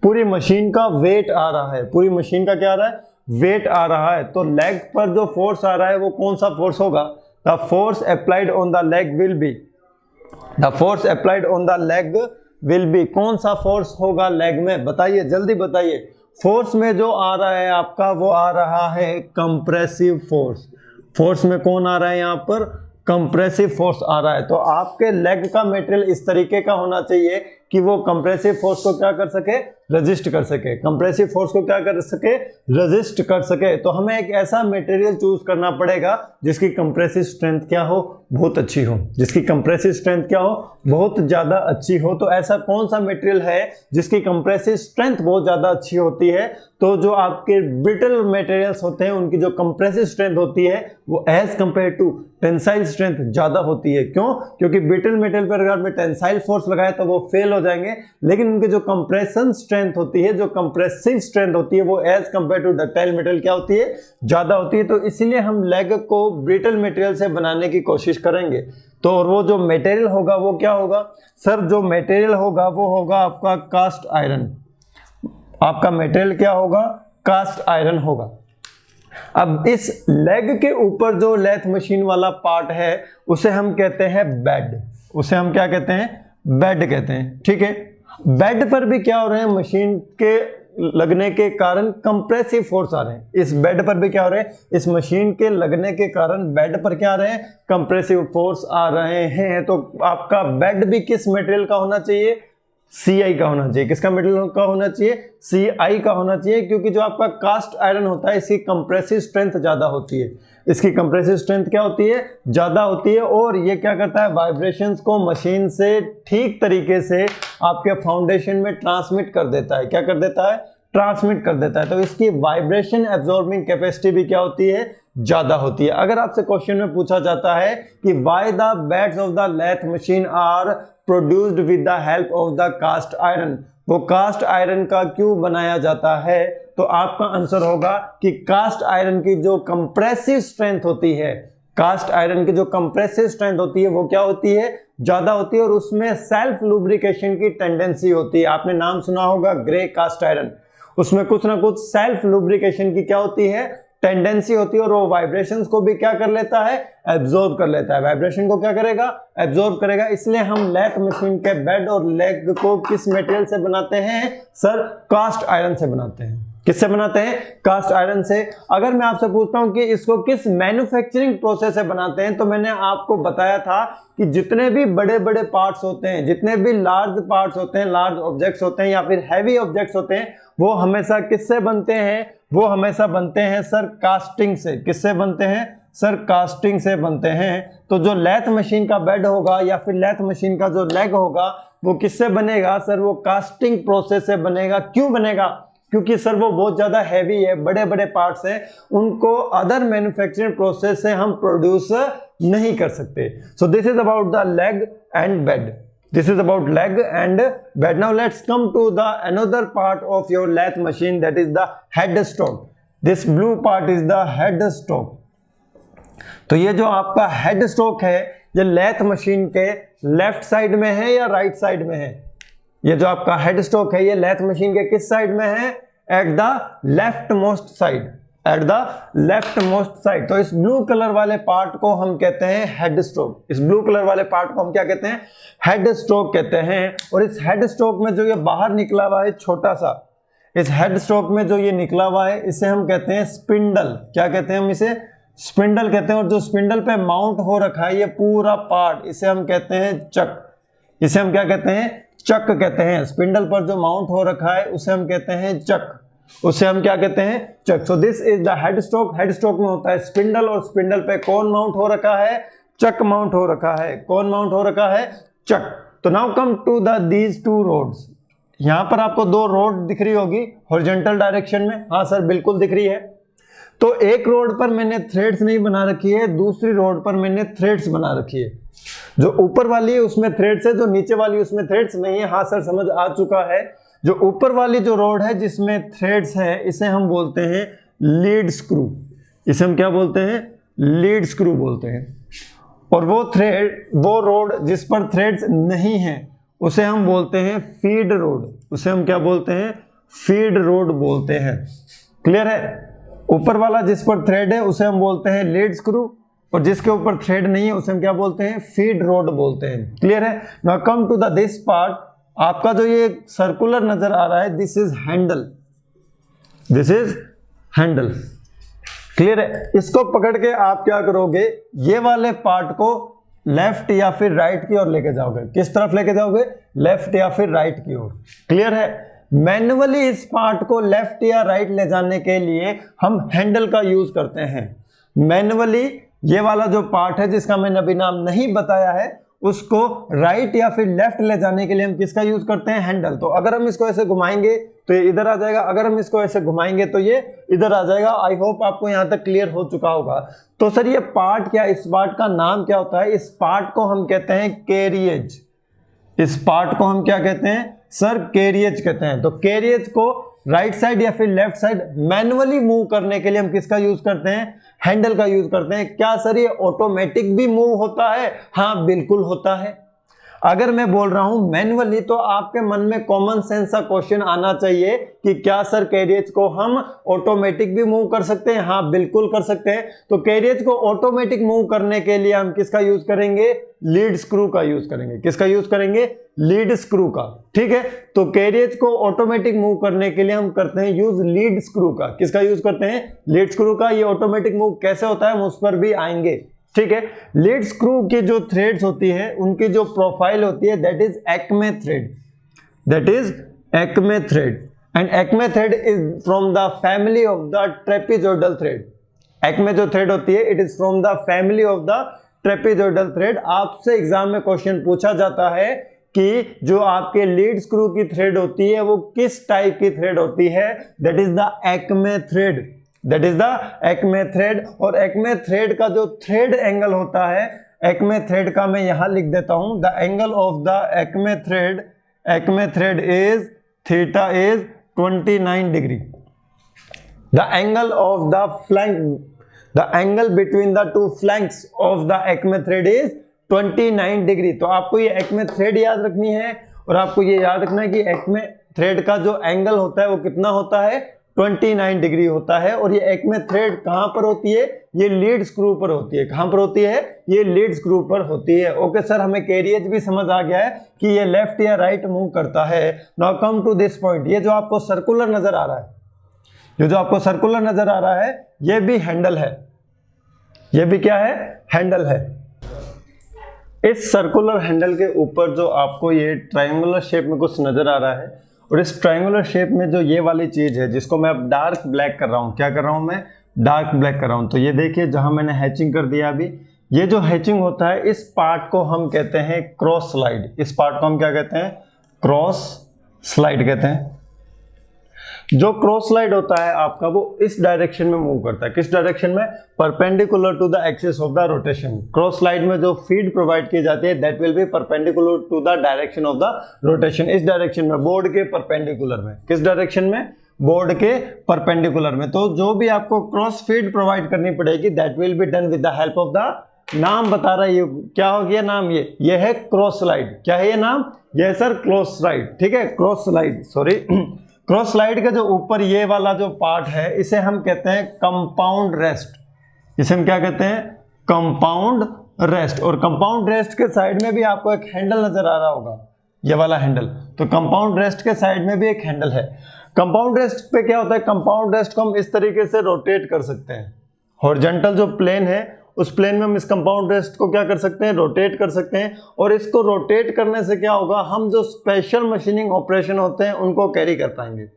पूरी मशीन का वेट आ रहा है. पूरी मशीन का क्या आ रहा है, वेट आ रहा है. तो लेग पर जो फोर्स आ रहा है वो कौन सा फोर्स होगा, the force applied on the leg will be, the force applied on the leg will be. कौन सा फोर्स होगा लेग में, बताइए, जल्दी बताइए. फोर्स में जो आ रहा है आपका, वो आ रहा है कंप्रेसिव फोर्स. फोर्स में कौन आ रहा है यहाँ पर, कंप्रेसिव फोर्स आ रहा है. तो आपके लेग का मटेरियल इस तरीके का होना चाहिए कि वो कंप्रेसिव फोर्स को क्या कर सके, रेजिस्ट कर सके. कंप्रेसिव फोर्स को क्या कर सके, रेजिस्ट कर सके. तो हमें एक ऐसा मटेरियल चूज करना पड़ेगा जिसकी कंप्रेसिव स्ट्रेंथ क्या हो, बहुत अच्छी हो. जिसकी कंप्रेसिव स्ट्रेंथ क्या हो, बहुत ज्यादा अच्छी हो. तो ऐसा कौन सा मटेरियल है जिसकी कंप्रेसिव स्ट्रेंथ बहुत ज्यादा अच्छी होती है. तो जो आपके ब्रिटल मटेरियल्स होते हैं उनकी जो कंप्रेसिव स्ट्रेंथ होती है वो as compare to tensile strength ज्यादा होती है. क्यों, क्योंकि ब्रिटल मटेरियल पर अगर आपने टेंसाइल फोर्स लगाए तो वो फेल हो जाएंगे. लेकिन उनके जो कंप्रेशन स्ट्रेंथ होती है, जो कंप्रेसिव स्ट्रेंथ होती है, वो as compare to ductile material क्या होती है, ज्यादा होती है. तो इसीलिए हम लेग को ब्रिटल मटेरियल से बनाने की कोशिश करेंगे. तो और वो जो मटेरियल होगा वो क्या होगा सर, जो मटेरियल होगा वो होगा आपका कास्ट आयरन. आपका मटेरियल क्या होगा, कास्ट आयरन होगा. अब इस लेग के ऊपर जो लेथ मशीन वाला पार्ट है उसे हम कहते हैं बेड. उसे हम क्या कहते हैं, बेड कहते हैं. ठीक है, बेड पर भी क्या हो रहे हैं, मशीन के लगने के कारण कंप्रेसिव फोर्स आ रहे हैं. इस बेड पर भी क्या हो रहे हैं, इस मशीन के लगने के कारण बेड पर क्या आ रहे हैं, कंप्रेसिव फोर्स आ रहे हैं. तो आपका बेड भी किस मटेरियल का होना चाहिए, CI का होना चाहिए. किसका मटेरियल का होना चाहिए, CI का होना चाहिए. क्योंकि जो आपका कास्ट आयरन होता है इसकी कंप्रेसिव स्ट्रेंथ ज्यादा होती है. इसकी कंप्रेसिव स्ट्रेंथ क्या होती है, ज्यादा होती है. और ये क्या करता है, वाइब्रेशंस को मशीन से ठीक तरीके से आपके फाउंडेशन में ट्रांसमिट कर देता है. क्या कर देता है, ट्रांसमिट कर देता है. तो इसकी वाइब्रेशन एब्जॉर्बिंग कैपेसिटी भी क्या होती है, ज्यादा होती है. अगर आपसे क्वेश्चन में पूछा जाता है कि why the beds of the lathe machine are produced with the help of the cast iron, वो कास्ट आयरन का क्यों बनाया जाता है, तो आपका आंसर होगा कि कास्ट आयरन की जो कंप्रेसिव स्ट्रेंथ होती है, कास्ट आयरन की जो कंप्रेसिव स्ट्रेंथ होती है वो क्या होती है, ज्यादा होती है. और उसमें सेल्फ लुब्रिकेशन की टेंडेंसी होती है. आपने नाम सुना होगा ग्रे कास्ट आयरन. उसमें कुछ ना कुछ सेल्फ लुब्रिकेशन की क्या होती है, टेंडेंसी होती है. और वो वाइब्रेशंस को भी क्या कर लेता है, एब्जॉर्ब कर लेता है. वाइब्रेशन को क्या करेगा, एब्जॉर्ब करेगा. इसलिए हम लेथ मशीन के बेड और लेग को किस मटेरियल से बनाते हैं सर, कास्ट आयरन से बनाते हैं. किससे बनाते हैं, कास्ट आयरन से. अगर मैं आपसे पूछता हूं कि इसको किस मैन्युफैक्चरिंग प्रोसेस से बनाते हैं, तो मैंने आपको बताया था कि जितने भी बड़े बड़े पार्ट्स होते हैं, जितने भी लार्ज पार्ट्स होते हैं, लार्ज ऑब्जेक्ट्स होते हैं या फिर हैवी ऑब्जेक्ट्स होते हैं, वो हमेशा किससे बनते हैं, वो हमेशा बनते हैं सर कास्टिंग से. किससे बनते हैं सर, कास्टिंग से बनते हैं. तो जो लेथ मशीन का बेड होगा या फिर लेथ मशीन का जो लेग होगा वो किससे बनेगा सर, वो कास्टिंग प्रोसेस से बनेगा. क्यों बनेगा, क्योंकि सर वो बहुत ज़्यादा हैवी है, बड़े बड़े पार्ट्स हैं, उनको अदर मैन्युफैक्चरिंग प्रोसेस से हम प्रोड्यूस नहीं कर सकते। So this is about the leg and bed, this is about leg and bed. Now let's come to the another part of your lathe machine, that is the head stock. This blue part is the head stock. तो ये जो आपका head stock है ये lathe machine के left side में है या राइट साइड में है? ये जो आपका हेड स्टॉक है ये लैथ मशीन के किस साइड में है? At the left most side, at the left most side. तो इस ब्लू कलर वाले पार्ट को हम कहते हैं हेड स्ट्रोक। इस ब्लू कलर वाले पार्ट को हम क्या कहते हैं? हेड स्ट्रोक कहते हैं। और इस हेड स्ट्रोक में जो ये बाहर निकला हुआ है छोटा सा, इस हेड स्ट्रोक में जो ये निकला हुआ है इसे हम कहते हैं स्पिंडल। क्या कहते हैं हम इसे? स्पिंडल कहते हैं। और जो स्पिंडल पे माउंट हो रखा है ये पूरा पार्ट, इसे हम कहते हैं चक। इसे हम क्या कहते हैं? चक कहते हैं। स्पिंडल पर जो माउंट हो रखा है उसे हम कहते हैं चक, उसे हम क्या कहते हैं? Chuck. So this is the head stroke. Head stroke में होता है स्पिंडल और स्पिंडल पे कौन माउंट हो रखा है? चक माउंट हो रखा है। कौन माउंट हो रखा है? चक। तो now come to the these two rods. यहां पर आपको दो रोड दिख रही होगी हॉरिजॉन्टल डायरेक्शन में। हाँ सर बिल्कुल दिख रही है। तो एक रोड पर मैंने थ्रेड्स नहीं बना रखी है, दूसरी रोड पर मैंने थ्रेड्स बना रखी है। जो ऊपर वाली है उसमें थ्रेड्स है, जो नीचे वाली उसमें थ्रेड्स नहीं है। हाँ सर समझ आ चुका है। जो ऊपर वाली जो रोड है जिसमें थ्रेड्स है इसे हम बोलते हैं लीड स्क्रू। इसे हम क्या बोलते हैं? लीड स्क्रू बोलते हैं। और वो रोड जिस पर थ्रेड्स नहीं है उसे हम बोलते हैं फीड रोड। उसे हम क्या बोलते हैं? फीड रोड बोलते हैं। क्लियर है? ऊपर वाला जिस पर थ्रेड है उसे हम बोलते हैं लीड स्क्रू, और जिसके ऊपर थ्रेड नहीं है उसे हम क्या बोलते हैं? फीड रोड बोलते हैं। क्लियर है? Now come to the this part. आपका जो ये सर्कुलर नजर आ रहा है this is handle, this is handle. Clear है? इसको पकड़ के आप क्या करोगे? ये वाले पार्ट को लेफ्ट या फिर राइट की ओर लेके जाओगे। किस तरफ लेके जाओगे? लेफ्ट या फिर राइट की ओर। क्लियर है? मैन्युअली इस पार्ट को लेफ्ट या राइट ले जाने के लिए हम हैंडल का यूज करते हैं। मैन्युअली ये वाला जो पार्ट है जिसका मैंने अभी नाम नहीं बताया है उसको राइट या फिर लेफ्ट ले जाने के लिए हम किसका यूज करते हैं? हैंडल। तो अगर हम इसको ऐसे घुमाएंगे तो ये इधर आ जाएगा, अगर हम इसको ऐसे घुमाएंगे तो ये इधर आ जाएगा। आई होप आपको यहां तक क्लियर हो चुका होगा। तो सर ये पार्ट क्या, इस पार्ट का नाम क्या होता है? इस पार्ट को हम कहते हैं कैरिएज। इस पार्ट को हम क्या कहते हैं? सर कैरिएज कहते हैं। तो कैरिएज को राइट साइड या फिर लेफ्ट साइड मैन्युअली मूव करने के लिए हम किसका यूज करते हैं? हैंडल का यूज करते हैं। क्या सर ये ऑटोमेटिक भी मूव होता है? हाँ बिल्कुल होता है। अगर मैं बोल रहा हूं मैन्युअली तो आपके मन में कॉमन सेंस का क्वेश्चन आना चाहिए कि क्या सर कैरिएज को हम ऑटोमेटिक भी मूव कर सकते हैं? हाँ बिल्कुल कर सकते हैं। तो कैरिएज को ऑटोमेटिक मूव करने के लिए हम किसका यूज करेंगे? लीड स्क्रू का यूज करेंगे। किसका यूज करेंगे? लीड स्क्रू का। ठीक है? तो कैरिएज को ऑटोमेटिक मूव करने के लिए हम करते हैं यूज लीड स्क्रू का। किसका यूज करते हैं? लीड स्क्रू का। ये ऑटोमेटिक मूव कैसे होता है हम उस पर भी आएंगे। ठीक है? लीड स्क्रू की जो थ्रेड्स होती है उनकी जो प्रोफाइल होती है that is Acme thread, that is Acme thread. And Acme thread is from the family of the trapezoidal thread. Acme जो थ्रेड होती है it is from the family of the trapezoidal thread. आपसे exam में question पूछा जाता है कि जो आपके लीड स्क्रू की थ्रेड होती है वो किस टाइप की थ्रेड होती है? That is the Acme thread, that is the Acme thread. और एक्मे थ्रेड का जो थ्रेड एंगल होता है, एक्मे थ्रेड का मैं यहां लिख देता हूं, the angle of the Acme thread is theta is 29 degree. The angle of the flank, the angle between the two flanks of the Acme thread is 29 degree. तो आपको ये एक्मे थ्रेड याद रखनी है और आपको ये याद रखना है कि एक्मे थ्रेड का जो एंगल होता है वो कितना होता है? 29 डिग्री होता है। और ये एक्मे थ्रेड कहां पर होती है? ये लीड स्क्रू पर होती है। कहां पर होती है? ये लीड स्क्रू पर होती है। ओके सर हमें कैरिएज भी समझ आ गया है कि ये लेफ्ट या राइट मूव करता है। Now come to this point. ये जो आपको सर्कुलर नजर आ रहा है, ये जो आपको सर्कुलर नजर आ रहा है ये भी हैंडल है। ये भी क्या है? हैंडल है। इस सर्कुलर हैंडल के ऊपर जो आपको ये ट्रायंगुलर शेप में कुछ नजर आ रहा है और इस ट्रायंगुलर शेप में जो ये वाली चीज है जिसको मैं अब डार्क ब्लैक कर रहा हूं, क्या कर रहा हूं मैं? डार्क ब्लैक कर रहा हूं। तो ये देखिए जहां मैंने हैचिंग कर दिया अभी, ये जो हैचिंग होता है इस पार्ट को हम कहते हैं क्रॉस स्लाइड। इस पार्ट को हम क्या कहते हैं? क्रॉस स्लाइड कहते हैं। जो क्रॉस स्लाइड होता है आपका वो इस डायरेक्शन में मूव करता है। किस डायरेक्शन में? Perpendicular to the axis of the rotation. Cross slide में जो फीड प्रोवाइड की जाती है that will be perpendicular to the direction of the rotation. इस डायरेक्शन में, बोर्ड के परपेंडिकुलर में। किस डायरेक्शन में? बोर्ड के परपेंडिकुलर में। तो जो भी आपको क्रॉस फीड प्रोवाइड करनी पड़ेगी that will be done with the help of the, नाम बता रहा है ये क्या हो गया नाम, ये है क्रॉस स्लाइड। क्या है ये नाम? ये सर क्रॉस स्लाइड। ठीक है, cross slide, sorry cross slide का जो ऊपर ये वाला जो पार्ट है इसे हम कहते हैं कंपाउंड रेस्ट। इसे हम क्या कहते हैं? Compound rest. और कंपाउंड रेस्ट के साइड में भी आपको एक हैंडल नजर आ रहा होगा, ये वाला हैंडल। तो कंपाउंड रेस्ट के साइड में भी एक हैंडल है। कंपाउंड रेस्ट पे क्या होता है? कंपाउंड रेस्ट को हम इस तरीके से रोटेट कर सकते हैं। हॉरिजॉन्टल जो प्लेन है उस प्लेन में हम इस कंपाउंड रेस्ट को क्या कर सकते हैं? रोटेट कर सकते हैं। और इसको रोटेट करने से क्या होगा? हम जो स्पेशल मशीनिंग ऑपरेशन होते हैं उनको कैरी कर पाएंगे।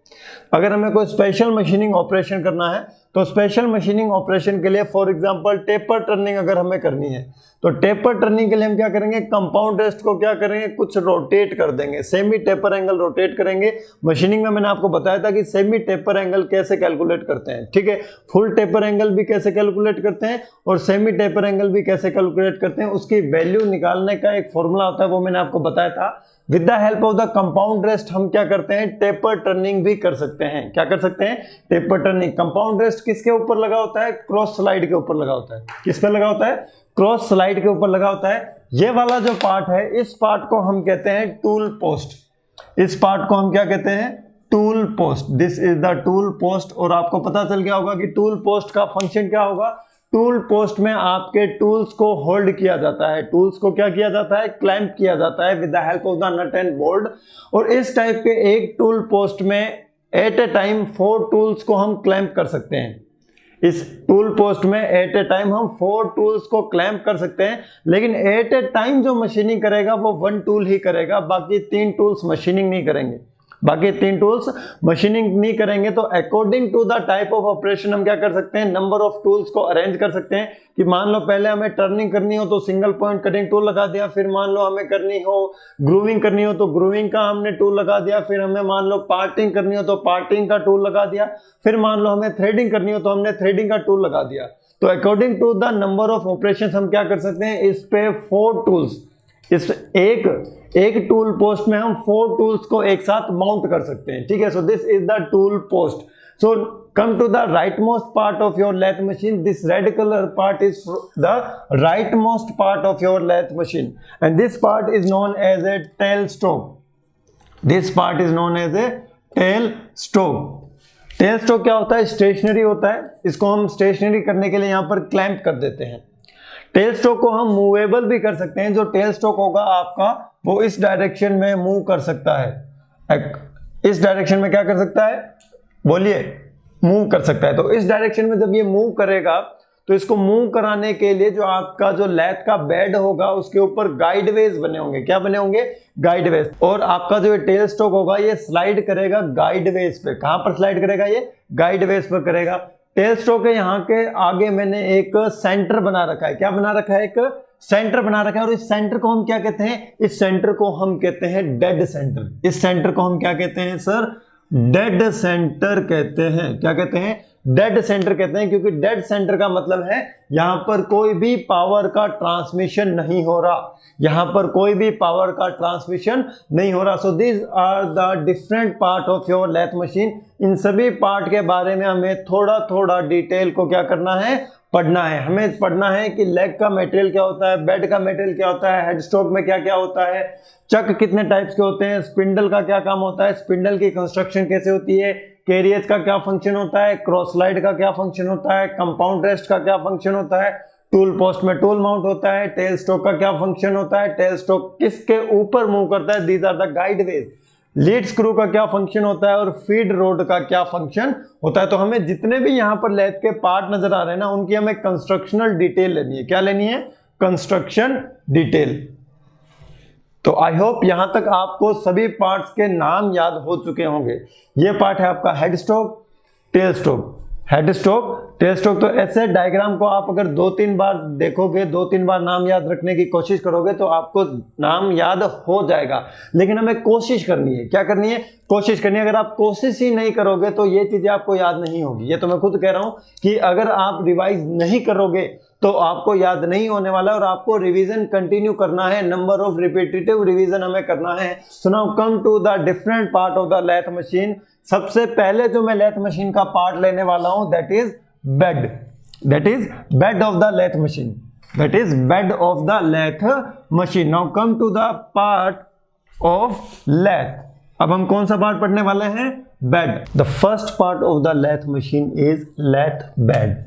अगर हमें कोई स्पेशल मशीनिंग ऑपरेशन करना है तो स्पेशल मशीनिंग ऑपरेशन के लिए फॉर एग्जांपल टेपर टर्निंग अगर हमें करनी है तो टेपर टर्निंग के लिए हम क्या करेंगे? कंपाउंड रेस्ट को क्या करेंगे? कुछ रोटेट कर देंगे, सेमी टेपर एंगल रोटेट करेंगे। मशीनिंग में मैंने आपको बताया था कि सेमी टेपर एंगल कैसे कैलकुलेट करते हैं। ठीक है, फुल टेपर एंगल भी कैसे कैलकुलेट करते हैं और सेमी टेपर एंगल भी कैसे कैलकुलेट करते हैं, उसकी वैल्यू निकालने का एक फॉर्मूला होता है, वो मैंने आपको बताया था। With the help of the compound rest हम क्या करते हैं? टेपर टर्निंग भी कर सकते हैं। क्या कर सकते हैं? Taper turning. कंपाउंड रेस्ट किसके ऊपर लगा होता है? क्रॉस स्लाइड के ऊपर लगा होता है। किस पे लगा होता है? क्रॉस स्लाइड के ऊपर लगा होता है। ये वाला जो पार्ट है इस पार्ट को हम कहते हैं टूल पोस्ट। इस पार्ट को हम क्या कहते हैं? Tool post. This is the tool post. और आपको पता चल गया होगा कि टूल पोस्ट का फंक्शन क्या होगा। टूल पोस्ट में आपके टूल्स को होल्ड किया जाता है। टूल्स को क्या किया जाता है? क्लैंप किया जाता है with the help of the nut and bolt. और इस टाइप के एक टूल पोस्ट में एट ए टाइम 4 टूल्स को हम क्लैंप कर सकते हैं। इस टूल पोस्ट में एट ए टाइम हम 4 टूल्स को क्लैंप कर सकते हैं। लेकिन एट ए टाइम जो मशीनिंग करेगा वो 1 टूल ही करेगा, बाकी 3 टूल्स मशीनिंग नहीं करेंगे। बाकी 3 टूल्स मशीनिंग नहीं करेंगे। तो according to the type of operation हम क्या कर सकते हैं? नंबर ऑफ टूल्स को अरेंज कर सकते हैं कि मान लो पहले हमें टर्निंग करनी हो तो सिंगल पॉइंट कटिंग टूल लगा दिया, फिर मान लो हमें करनी हो ग्रूविंग करनी हो तो ग्रूविंग का हमने टूल लगा दिया, फिर हमें मान लो पार्टिंग करनी हो तो पार्टिंग का टूल लगा दिया, फिर मान लो हमें थ्रेडिंग करनी हो तो हमने थ्रेडिंग का टूल लगा दिया। तो according to the number of operation हम क्या कर सकते हैं? इस पे 4 टूल्स, इस एक टूल पोस्ट में हम 4 टूल्स को एक साथ माउंट कर सकते हैं। ठीक है, so this is the tool post. So come to the right most part of your lathe machine. This red colour part is the right most part of your lathe machine and this part is known as a tail stroke. This part is known as a tail stroke. Tail stroke क्या होता है? Stationery होता है। इसको हम stationery करने के लिए यहाँ पर क्लैंप कर देते हैं। टेल स्ट्रोक को हम मूवेबल भी कर सकते हैं। जो टेल स्ट्रोक होगा आपका वो इस डायरेक्शन में मूव कर सकता है। इस डायरेक्शन में क्या कर सकता है? बोलिए, मूव कर सकता है। तो इस डायरेक्शन में जब ये मूव करेगा तो इसको मूव कराने के लिए जो आपका जो लेथ का बेड होगा उसके ऊपर गाइडवेज बने होंगे। क्या बने होंगे? गाइडवेज। और आपका जो टेल स्ट्रोक होगा ये स्लाइड करेगा गाइडवेज पे। कहां पर स्लाइड करेगा? ये गाइडवेज पर करेगा। टेल स्ट्रोक के यहाँ के आगे मैंने एक सेंटर बना रखा है। क्या बना रखा है? एक सेंटर बना रखा है। और इस सेंटर को हम क्या कहते हैं? इस सेंटर को हम कहते हैं डेड सेंटर। इस सेंटर को हम क्या कहते हैं सर? डेड सेंटर कहते हैं। क्या कहते हैं? डेड सेंटर कहते हैं, क्योंकि डेड सेंटर का मतलब है यहां पर कोई भी पावर का ट्रांसमिशन नहीं हो रहा। यहां पर कोई भी पावर का ट्रांसमिशन नहीं हो रहा। So this are the different part of your lathe machine. इन सभी पार्ट के बारे में हमें थोड़ा थोड़ा डिटेल को क्या करना है? पढ़ना है। हमें पढ़ना है कि लेग का मटेरियल क्या होता है, बेड का मटेरियल क्या होता है, हेड स्ट्रोक में क्या क्या होता है, चक कितने टाइप्स के होते हैं, स्पिंडल का क्या काम होता है, स्पिंडल की कंस्ट्रक्शन कैसे होती है, कैरियज का क्या फंक्शन होता है, क्रॉस स्लाइड का क्या फंक्शन होता है, कंपाउंड रेस्ट का क्या फंक्शन होता है, टूल पोस्ट में टूल माउंट होता है, टेल स्ट्रोक का क्या फंक्शन होता है, टेल स्ट्रोक किसके ऊपर मूव करता है, these are the guideways, lead screw का क्या फंक्शन होता है और फीड रोड का क्या फंक्शन होता है। तो हमें जितने भी यहां पर लेथ के पार्ट नजर आ रहे हैं ना, उनकी हमें कंस्ट्रक्शनल डिटेल लेनी है। क्या लेनी है? Construction detail. तो आई होप यहां तक आपको सभी पार्ट्स के नाम याद हो चुके होंगे। ये पार्ट है आपका head stroke, tail stroke. Head stroke, tail stroke. तो ऐसे डायग्राम को आप अगर 2-3 बार देखोगे, 2-3 बार नाम याद रखने की कोशिश करोगे तो आपको नाम याद हो जाएगा। लेकिन हमें कोशिश करनी है, क्या करनी है, कोशिश करनी है। अगर आप कोशिश ही नहीं करोगे तो ये चीजें आपको याद नहीं होगी। ये तो मैं खुद कह रहा हूं कि अगर आप रिवाइज नहीं करोगे तो आपको याद नहीं होने वाला, और आपको रिवीजन कंटिन्यू करना है, नंबर ऑफ रिपीटेटिव रिवीजन हमें करना है। So now come to the different part of the lathe machine. सबसे पहले जो मैं लैथ मशीन का पार्ट लेने वाला हूं that is bed, that is bed of the lathe machine, that is bed of the lathe machine. Now come to the part of lathe. अब हम कौन सा पार्ट पढ़ने वाले हैं, bed. The first part of the lathe machine is lathe bed.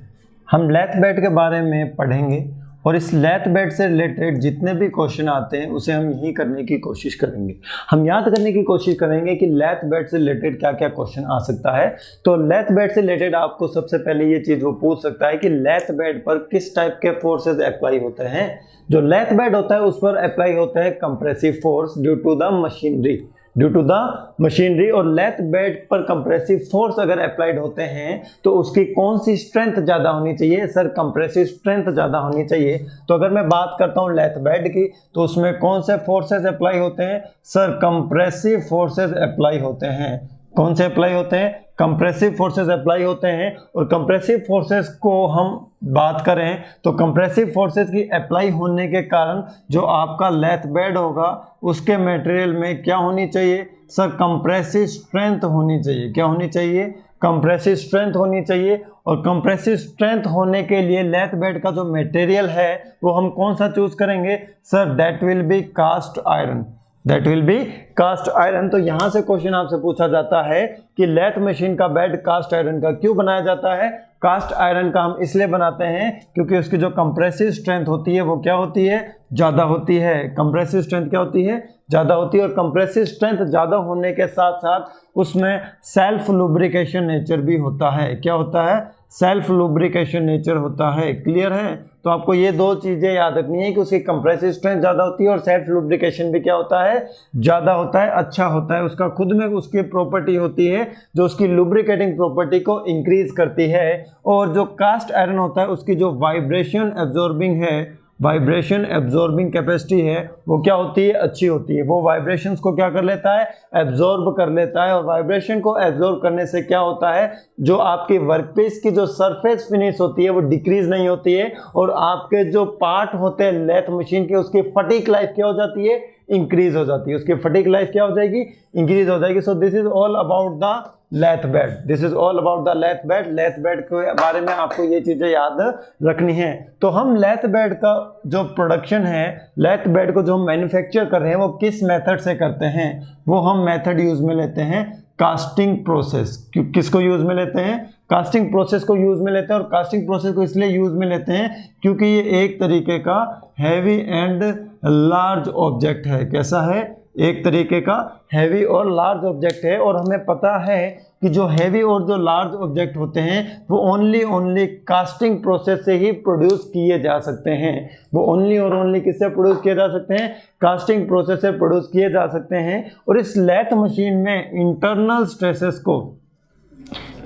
हम lathe bed के बारे में पढ़ेंगे और इस लैथ बेड से रिलेटेड जितने भी क्वेश्चन आते हैं उसे हम यही करने की कोशिश करेंगे। हम याद करने की कोशिश करेंगे कि लैथ बेड से रिलेटेड क्या क्या क्वेश्चन आ सकता है। तो लैथ बेड से रिलेटेड आपको सबसे पहले ये चीज वो पूछ सकता है कि लैथ बेड पर किस टाइप के फोर्सेस अप्लाई होते हैं। जो लैथ बेड होता है उस पर अप्लाई होता है compressive force due to the machinery, due to the machinery. और लैथ बेड पर कंप्रेसिव फोर्स अगर अप्लाइड होते हैं तो उसकी कौन सी स्ट्रेंथ ज्यादा होनी चाहिए, सर कंप्रेसिव स्ट्रेंथ ज्यादा होनी चाहिए। तो अगर मैं बात करता हूं लैथ बेड की तो उसमें कौन से फोर्सेस अप्लाई होते हैं, सर कंप्रेसिव फोर्सेस अप्लाई होते हैं। कौन से अप्लाई होते हैं, कंप्रेसिव फोर्सेस अप्लाई होते हैं। और कंप्रेसिव फोर्सेस को हम बात करें तो कंप्रेसिव फोर्सेस की अप्लाई होने के कारण जो आपका लैथ बेड होगा उसके मटेरियल में क्या होनी चाहिए, सर कंप्रेसिव स्ट्रेंथ होनी चाहिए। क्या होनी चाहिए, कंप्रेसिव स्ट्रेंथ होनी चाहिए। और कंप्रेसिव स्ट्रेंथ होने के लिए लैथ बेड का जो मटेरियल है वो हम कौन सा चूज करेंगे, sir that will be cast iron, that will be cast iron. तो यहां से क्वेश्चन आपसे पूछा जाता है कि लैथ मशीन का बेड कास्ट आयरन का क्यों बनाया जाता है। कास्ट आयरन का हम इसलिए बनाते हैं क्योंकि उसकी जो कंप्रेसिव स्ट्रेंथ होती है वो क्या होती है, ज्यादा होती है। कंप्रेसिव स्ट्रेंथ क्या होती है, ज्यादा होती है। और कंप्रेसिव स्ट्रेंथ ज्यादा होने के साथ साथ उसमें सेल्फ लुब्रिकेशन नेचर भी होता है। क्या होता है, सेल्फ लुब्रिकेशन नेचर होता है। क्लियर है। तो आपको ये दो चीजें याद रखनी है कि उसकी कंप्रेसिव स्ट्रेंथ ज्यादा होती है और सेल्फ लुब्रिकेशन भी क्या होता है, ज्यादा होता है, अच्छा होता है। उसका खुद में उसकी प्रॉपर्टी होती है जो उसकी लुब्रिकेटिंग प्रॉपर्टी को इंक्रीज करती है। और जो कास्ट आयरन होता है उसकी जो वाइब्रेशन एब्जॉर्बिंग है, वाइब्रेशन एब्जॉर्बिंग कैपेसिटी है वो क्या होती है, अच्छी होती है। वो वाइब्रेशंस को क्या कर लेता है, एब्जॉर्ब कर लेता है। और वाइब्रेशन को एब्जॉर्ब करने से क्या होता है, जो आपकी वर्कपीस की जो सरफेस फिनिश होती है वो डिक्रीज नहीं होती है। और आपके जो पार्ट होते हैं लैथ मशीन के उसकी फटीक लाइफ क्या हो जाती है, इंक्रीज हो जाती है। उसकी फटीक लाइफ क्या हो जाएगी, इंक्रीज हो जाएगी। So this is all about the lathe bed, this is all about the lathe bed. Lathe bed के बारे में आपको ये चीजें याद रखनी है। तो हम लैथ बेड का जो प्रोडक्शन है, लैथ बेड को जो हम मैन्युफैक्चर कर रहे हैं वो किस मेथड से करते हैं, वो हम मेथड यूज में लेते हैं कास्टिंग प्रोसेस। किसको यूज में लेते हैं, कास्टिंग प्रोसेस को यूज में लेते हैं। और कास्टिंग प्रोसेस को इसलिए यूज में लेते हैं क्योंकि ये एक तरीके का हैवी एंड लार्ज ऑब्जेक्ट है। कैसा है, एक तरीके का हैवी और लार्ज ऑब्जेक्ट है। और हमें पता है कि जो हैवी और जो लार्ज ऑब्जेक्ट होते हैं वो ओनली कास्टिंग प्रोसेस से ही प्रोड्यूस किए जा सकते हैं। वो ओनली और ओनली किससे प्रोड्यूस किए जा सकते हैं, कास्टिंग प्रोसेस से प्रोड्यूस किए जा सकते हैं। और इस लैथ मशीन में इंटरनल स्ट्रेसेस को,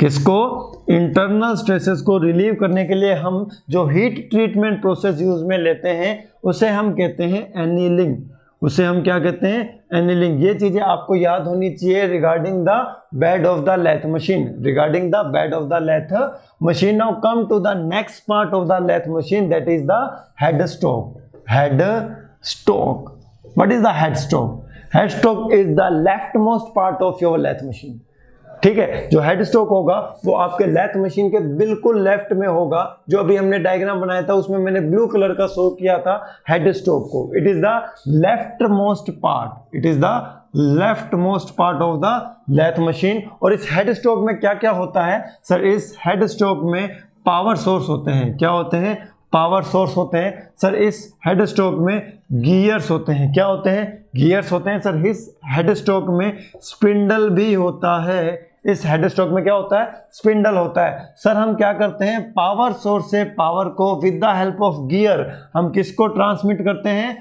किसको, इंटरनल स्ट्रेसेस को रिलीव करने के लिए हम जो हीट ट्रीटमेंट प्रोसेस यूज में लेते हैं उसे हम कहते हैं एनीलिंग। उसे हम क्या कहते हैं, एनीलिंग। ये चीजें आपको याद होनी चाहिए regarding the bed of the lathe machine, regarding the bed of the lathe machine. Now come to the next part of the lathe machine that is the head stock. Head stock, what is the head stock, head stock is the left most part of your lathe machine. ठीक है, जो head stock होगा वो आपके लैथ machine के बिल्कुल left में होगा। जो अभी हमने डायग्राम बनाया था उसमें मैंने ब्लू कलर का शो किया था हेड स्टॉक को। It is the left most part, it is the left most part of the lathe machine. और इस हेड स्टॉक में क्या क्या होता है, सर इस हेड स्टॉक में पावर सोर्स होते हैं। क्या होते हैं, पावर सोर्स होते हैं। सर इस हेड स्टॉक में गियर्स होते हैं। क्या होते हैं, गियर्स होते हैं। सर इस हेड स्टॉक में स्पिंडल भी होता है। इस हेड स्टॉक में क्या होता है, स्पिंडल होता है। सर हम क्या करते हैं, पावर सोर्स से पावर को with the help of gear हम किसको ट्रांसमिट करते हैं,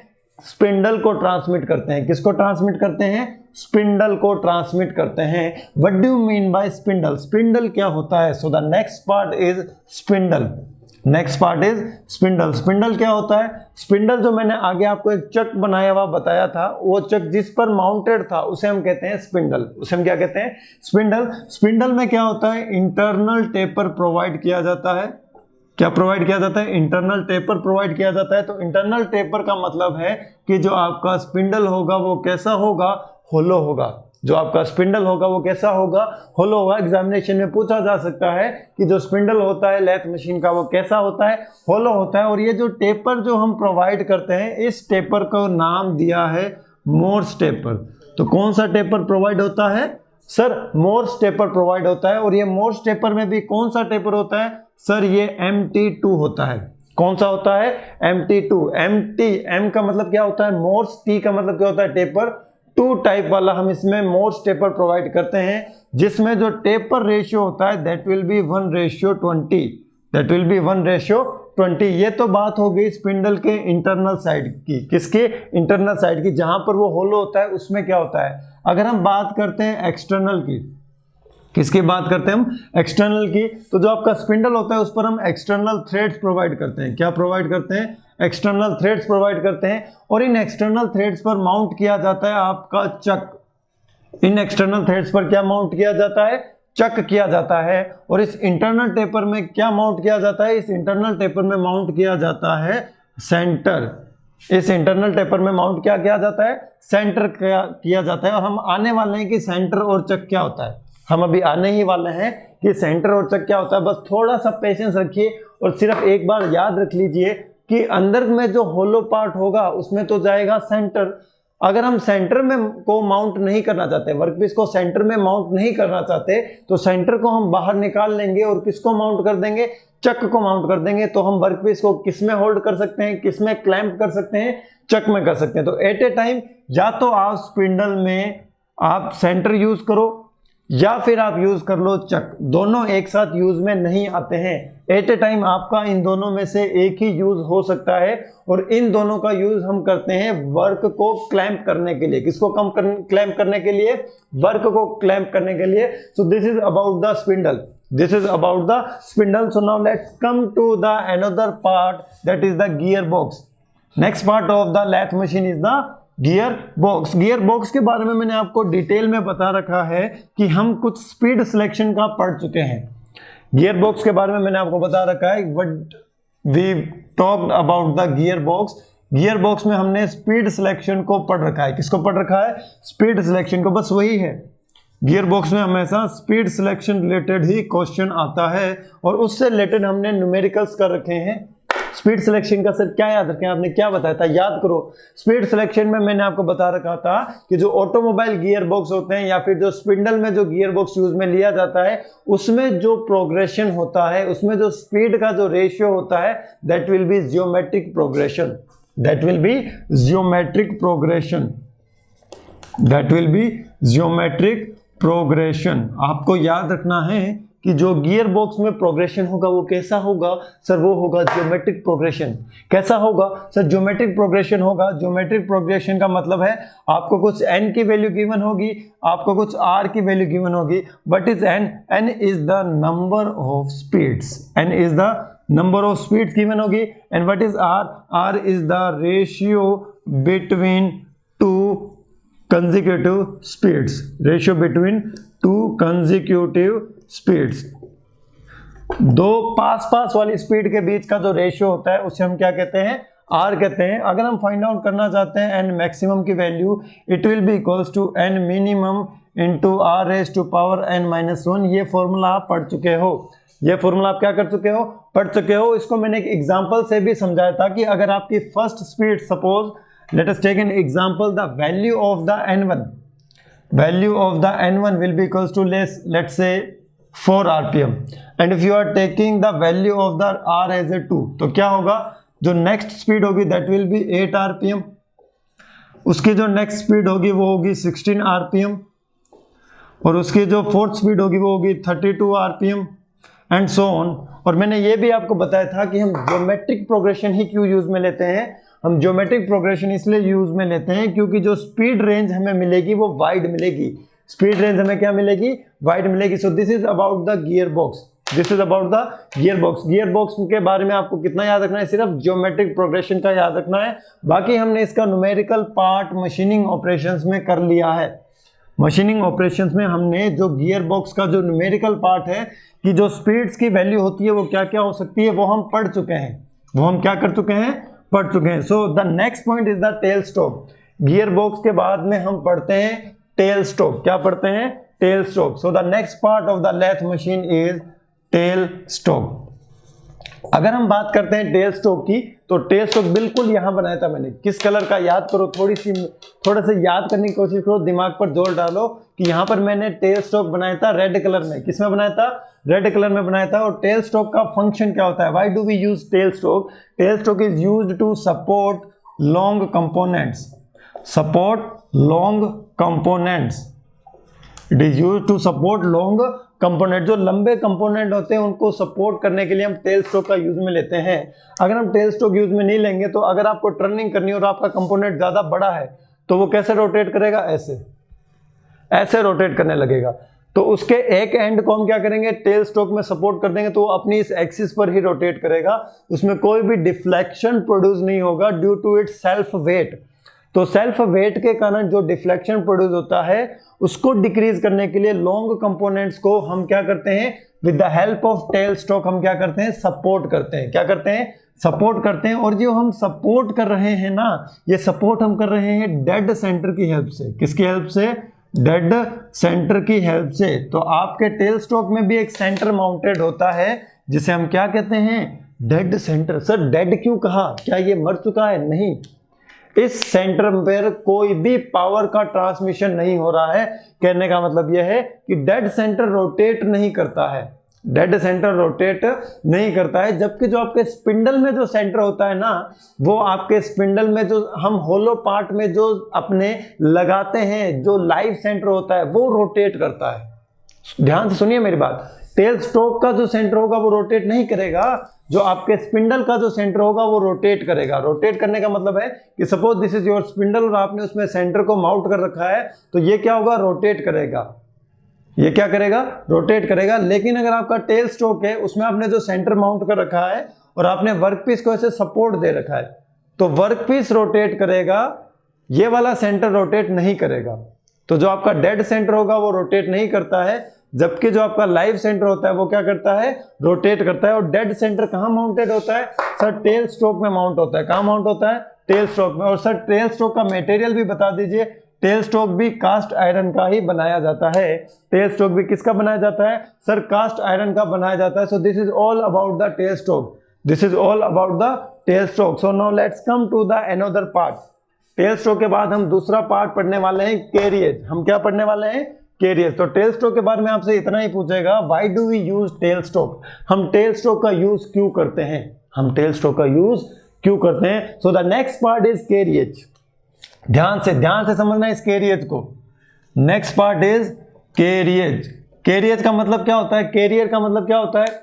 स्पिंडल को ट्रांसमिट करते हैं। किसको ट्रांसमिट करते हैं? स्पिंडल को ट्रांसमिट करते हैं। What do you mean by spindle? Spindle क्या होता है? So the next part is spindle. Next part is spindle. Spindle क्या होता है? स्पिंडल जो मैंने आगे आपको एक चक बनाया हुआ बताया था, वो चक जिस पर माउंटेड था उसे हम कहते हैं स्पिंडल। उसे हम क्या कहते हैं? स्पिंडल। स्पिंडल में क्या होता है? इंटरनल टेपर प्रोवाइड किया जाता है। क्या प्रोवाइड किया जाता है? इंटरनल टेपर प्रोवाइड किया जाता है। तो इंटरनल टेपर का मतलब है कि जो आपका स्पिंडल होगा वो कैसा होगा? होलो होगा। जो आपका स्पिंडल होगा वो कैसा होगा? होलो होगा। एग्जामिनेशन में पूछा जा सकता है कि जो स्पिंडल होता है लेथ मशीन का वो कैसा होता है? होलो होता है। और ये जो टेपर जो हम प्रोवाइड करते हैं, इस टेपर को नाम दिया है मोर्स टेपर। तो कौन सा टेपर प्रोवाइड होता है? सर मोर्स टेपर प्रोवाइड होता है। और ये मोर्स टेपर में भी कौन सा टेपर होता है? सर ये MT2 होता है। कौन सा होता है? MT2। M का मतलब क्या होता है? मोर्स। T का मतलब क्या होता है? टेपर। 2 टाइप वाला हम इसमें मोर्स टेपर प्रोवाइड करते हैं, जिसमें जो टेपर रेशियो होता है that will B 1:20। That will B 1:20। ये तो बात हो गई स्पिंडल के इंटरनल साइड की। किसके? इंटरनल साइड की, जहां पर वो होलो होता है उसमें क्या होता है। अगर हम बात करते हैं एक्सटर्नल की, किसकी बात करते हैं हम? एक्सटर्नल की। तो जो आपका स्पिंडल होता है उस पर हम एक्सटर्नल थ्रेड्स प्रोवाइड करते हैं। क्या प्रोवाइड करते हैं? एक्सटर्नल थ्रेड्स प्रोवाइड करते हैं। और इन एक्सटर्नल थ्रेड्स पर माउंट किया जाता है आपका चक। इन एक्सटर्नल थ्रेड्स पर क्या माउंट किया जाता है? चक किया जाता है। और इस इंटरनल टेपर में क्या माउंट किया जाता है? इस इंटरनल टेपर में माउंट किया जाता है सेंटर। इस इंटरनल टेपर में माउंट क्या किया जाता है? सेंटर किया जाता है। और हम आने वाले हैं कि सेंटर और चक क्या होता है। हम अभी आने ही वाले हैं कि सेंटर और चक क्या होता है। बस थोड़ा सा पेशेंस रखिए और सिर्फ एक बार याद रख लीजिए कि अंदर में जो होलो पार्ट होगा उसमें तो जाएगा सेंटर। अगर हम सेंटर में को माउंट नहीं करना चाहते, वर्कपीस को सेंटर में माउंट नहीं करना चाहते, तो सेंटर को हम बाहर निकाल लेंगे और किसको माउंट कर देंगे? चक को माउंट कर देंगे। तो हम वर्कपीस को किस में होल्ड कर सकते हैं? किस में क्लैंप कर सकते हैं? चक में कर सकते हैं। तो एट ए टाइम या तो आप स्पिंडल में आप सेंटर यूज करो या फिर आप यूज कर लो चक। दोनों एक साथ यूज में नहीं आते हैं। एट ए टाइम आपका इन दोनों में से एक ही यूज हो सकता है। और इन दोनों का यूज हम करते हैं वर्क को क्लैंप करने के लिए। किसको क्लैंप करने के लिए? वर्क को क्लैंप करने के लिए। सो this is about the spindle. This is about the spindle. So now let's come to the another part, that is the gearbox. Next part of the lathe machine is the gearbox. Gearbox के बारे में मैंने आपको detail में बता रखा है कि हम कुछ स्पीड सिलेक्शन का पढ़ चुके हैं। गियरबॉक्स के बारे में मैंने आपको बता रखा है what we talked about the gearbox. Gearbox में हमने स्पीड सिलेक्शन को पढ़ रखा है। किसको पढ़ रखा है? स्पीड सिलेक्शन को। बस वही है, गियरबॉक्स में हमेशा स्पीड सिलेक्शन रिलेटेड ही क्वेश्चन आता है और उससे रिलेटेड हमने न्यूमेरिकल्स कर रखे हैं। स्पीड सिलेक्शन का सर क्या याद रखें? आपने क्या बताया था? याद करो। स्पीड सिलेक्शन में मैंने आपको बता रखा था कि जो ऑटोमोबाइल गियरबॉक्स होते हैं या फिर जो स्पिंडल में जो गियरबॉक्स यूज में लिया जाता है, उसमें जो प्रोग्रेशन होता है, उसमें जो स्पीड का जो रेशियो होता है, that will B geometric progression. That will B geometric progression. That will B geometric progression. आपको याद रखना है कि जो गियर बॉक्स में प्रोग्रेशन होगा वो कैसा होगा? सर वो होगा ज्योमेट्रिक प्रोग्रेशन। कैसा होगा? सर ज्योमेट्रिक प्रोग्रेशन होगा। ज्योमेट्रिक प्रोग्रेशन का मतलब है आपको कुछ n की वैल्यू गिवन होगी, आपको कुछ r की वैल्यू गिवन होगी। What is n? n is the number of speeds. n is the number of speeds given होगी। And what is r? r is the ratio between two consecutive speeds, ratio between two consecutive speeds। दो पास वाली speed के बीच का जो ratio होता है उसे हम क्या कहते हैं? R कहते हैं। अगर हम फाइंड आउट करना चाहते हैं n मैक्सिमम की value, it will be equals to n minimum into r raise to power n-1। ये फॉर्मूला आप पढ़ चुके हो। ये फॉर्मूला आप क्या कर चुके हो? पढ़ चुके हो। इसको मैंने एक एग्जाम्पल से भी समझाया था कि अगर आपकी first speed, suppose let us take an example, the value of the n1, value of the n1 will be equals to let's say 4 rpm, and if you are taking the value of the r as a 2, तो क्या होगा? जो next speed होगी that will be 8 rpm, उसकी जो next speed होगी वो होगी 16 rpm, और उसकी जो फोर्थ स्पीड होगी वो होगी 32 rpm एंड सो ऑन। और मैंने ये भी आपको बताया था कि हम ज्योमेट्रिक प्रोग्रेशन ही क्यों यूज में लेते हैं? हम ज्योमेट्रिक प्रोग्रेशन इसलिए यूज में लेते हैं क्योंकि जो स्पीड रेंज हमें मिलेगी वो वाइड मिलेगी। स्पीड रेंज हमें क्या मिलेगी? वाइड मिलेगी। सो this is about the gear box, this is about the gear box. Gear box के बारे में आपको कितना याद रखना है? सिर्फ ज्योमेट्रिक प्रोग्रेशन का याद रखना है। बाकी हमने इसका न्यूमेरिकल पार्ट मशीनिंग ऑपरेशंस में कर लिया है। मशीनिंग ऑपरेशंस में हमने जो गियर बॉक्स का जो न्यूमेरिकल पार्ट है कि जो स्पीड्स की वैल्यू होती है वो क्या क्या हो सकती है, वो हम पढ़ चुके हैं। वो हम क्या कर चुके हैं? पढ़ चुके हैं। So the next point is the tail stroke. Gear box के बाद में हम पढ़ते हैं टेल स्ट्रोक। क्या पढ़ते हैं? Tail stroke. So the next part of the lathe machine is tail stroke. अगर हम बात करते हैं टेल स्ट्रोक की, तो टेल स्ट्रोक बिल्कुल यहां बनाया था मैंने। किस कलर का? याद करो, थोड़ा सा याद करने की कोशिश करो, दिमाग पर जोर डालो कि यहां पर मैंने टेल स्ट्रोक बनाया था रेड कलर में। किस में बनाया था? रेड कलर में बनाया था। और टेल स्ट्रोक का फंक्शन क्या होता है? Why do we use tail stroke? Tail stroke is used to support long components, support long components. It is used to support long component. जो लंबे कंपोनेंट होते हैं उनको सपोर्ट करने के लिए हम टेल स्ट्रोक का यूज में लेते हैं। अगर हम टेल स्ट्रोक यूज में नहीं लेंगे तो अगर आपको टर्निंग करनी हो और आपका कंपोनेंट ज्यादा बड़ा है तो वो कैसे रोटेट करेगा? ऐसे रोटेट करने लगेगा। तो उसके एक एंड को हम क्या करेंगे? टेल स्ट्रोक में सपोर्ट कर देंगे तो वो अपनी इस एक्सिस पर ही रोटेट करेगा। उसमें कोई भी डिफ्लेक्शन प्रोड्यूस नहीं होगा due to its self weight. तो सेल्फ वेट के कारण जो डिफ्लेक्शन प्रोड्यूस होता है उसको डिक्रीज करने के लिए लॉन्ग कंपोनेंट्स को हम क्या करते हैं? With the help of tail stroke हम क्या करते हैं? सपोर्ट करते हैं। क्या करते हैं? सपोर्ट करते हैं। और जो हम सपोर्ट कर रहे हैं ना, ये सपोर्ट हम कर रहे हैं डेड सेंटर की हेल्प से। किसकी हेल्प से? डेड सेंटर की हेल्प से। तो आपके टेल स्ट्रोक में भी एक सेंटर माउंटेड होता है जिसे हम क्या कहते हैं? Dead centre. सर डेड क्यों कहा? क्या ये मर चुका है? नहीं, इस सेंटर पर कोई भी पावर का ट्रांसमिशन नहीं हो रहा है। कहने का मतलब यह है कि डेड सेंटर रोटेट नहीं करता है। डेड सेंटर रोटेट नहीं करता है। जबकि जो आपके स्पिंडल में जो सेंटर होता है ना, वो आपके स्पिंडल में जो हम होलो पार्ट में जो अपने लगाते हैं, जो लाइव सेंटर होता है वो रोटेट करता है। ध्यान से सुनिए मेरी बात। टेल स्ट्रोक का जो सेंटर होगा वो रोटेट नहीं करेगा, जो आपके स्पिंडल का जो सेंटर होगा वो रोटेट करेगा। रोटेट करने का मतलब है कि suppose this is your spindle और आपने उसमें सेंटर को माउंट कर रखा है, तो ये क्या होगा? रोटेट करेगा। ये क्या करेगा? रोटेट करेगा। लेकिन अगर आपका टेल स्ट्रोक है, उसमें आपने जो सेंटर माउंट कर रखा है और आपने वर्कपीस को ऐसे सपोर्ट दे रखा है, तो वर्कपीस रोटेट करेगा, ये वाला सेंटर रोटेट नहीं करेगा। तो जो आपका डेड सेंटर होगा वो रोटेट नहीं करता है, जबकि जो आपका लाइव सेंटर होता है वो क्या करता है? रोटेट करता है। और डेड सेंटर कहाँ माउंटेड होता है? सर टेल स्ट्रोक में माउंट होता है। कहाँ माउंट होता है? टेल स्ट्रोक में। और सर टेल स्ट्रोक का मटेरियल भी बता दीजिए। टेल स्ट्रोक भी कास्ट आयरन का ही बनाया जाता है। टेल स्ट्रोक भी किसका बनाया जाता है? सर कास्ट आयरन का बनाया जाता है। So this is all about the tail stroke. This is all about the tail stroke. So now let's come to the another part. Tail stroke के बाद हम दूसरा पार्ट पढ़ने वाले हैं, कैरिएज। हम क्या पढ़ने वाले हैं? कैरिएज। तो टेल स्ट्रोक के बारे में आपसे इतना ही पूछेगा, why do we use tail stroke? हम टेल स्ट्रोक का यूज क्यों करते हैं? हम टेल स्ट्रोक का यूज क्यों करते हैं? So the next part is carriage. ध्यान से समझना इस कैरिएज को। Next part is carriage. Carriage का मतलब क्या होता है? कैरियर का मतलब क्या होता है?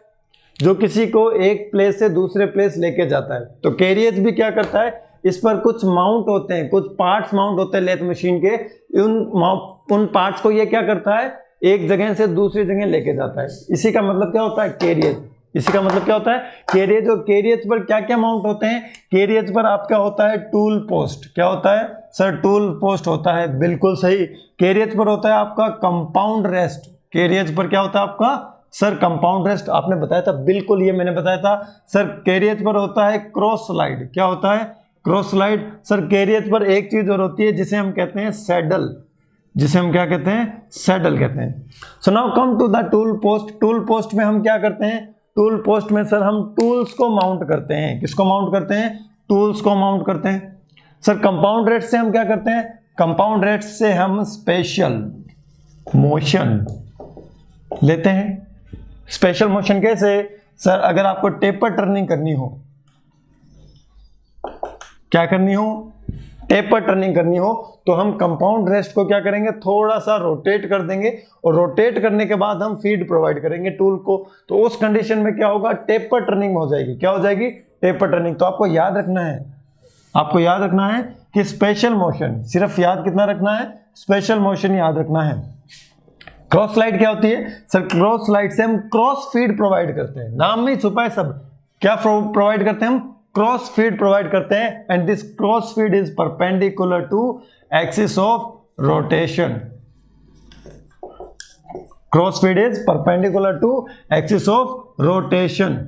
जो किसी को एक प्लेस से दूसरे प्लेस लेके जाता है। तो कैरिएज भी क्या करता है? इस पर कुछ माउंट होते हैं, कुछ पार्ट्स माउंट होते हैं लेथ मशीन के। उन पार्ट्स को ये क्या करता है? एक जगह से दूसरी जगह लेके जाता है। इसी का मतलब क्या होता है? कैरिएज। इसी का मतलब क्या होता है? कैरिएज। और कैरिएज पर क्या क्या माउंट होते हैं? कैरिएज पर आपका होता है टूल पोस्ट। क्या होता है? सर टूल पोस्ट होता है। बिल्कुल सही। कैरिएज पर होता है आपका कंपाउंड रेस्ट। कैरिएज पर क्या होता है आपका? Sir compound rest. आपने बताया था, बिल्कुल ये मैंने बताया था। सर कैरिएज पर होता है क्रॉस स्लाइड। क्या होता है? Cross slide. सर कैरिएज पर एक चीज और होती है जिसे हम कहते हैं सैडल। जिसे हम क्या कहते हैं? सैडल कहते हैं। So now come to the tool post. Tool post में हम क्या करते हैं? टूल पोस्ट में सर हम टूल्स को माउंट करते हैं। किसको माउंट करते हैं? टूल्स को माउंट करते हैं। सर कंपाउंड रेट से हम क्या करते हैं? कंपाउंड रेट से हम स्पेशल मोशन लेते हैं। स्पेशल मोशन कैसे? सर अगर आपको टेपर टर्निंग करनी हो, क्या करनी हो? टेपर टर्निंग करनी हो, तो हम कंपाउंड रेस्ट को क्या करेंगे? थोड़ा सा रोटेट कर देंगे और रोटेट करने के बाद हम फीड प्रोवाइड करेंगे टूल को। तो उस कंडीशन में क्या होगा? टेपर टर्निंग हो जाएगी। क्या हो जाएगी? Taper turning. तो आपको याद रखना है, आपको याद रखना है कि स्पेशल मोशन, सिर्फ याद कितना रखना है, स्पेशल मोशन याद रखना है। क्रॉस स्लाइड क्या होती है सर? क्रॉस स्लाइड से हम क्रॉस फीड प्रोवाइड करते हैं, नाम में ही छुपा है सब। क्या प्रोवाइड करते हैं हम? क्रॉस फीड प्रोवाइड करते हैं, and this cross feed is perpendicular to axis of rotation. Cross feed is perpendicular to axis of rotation,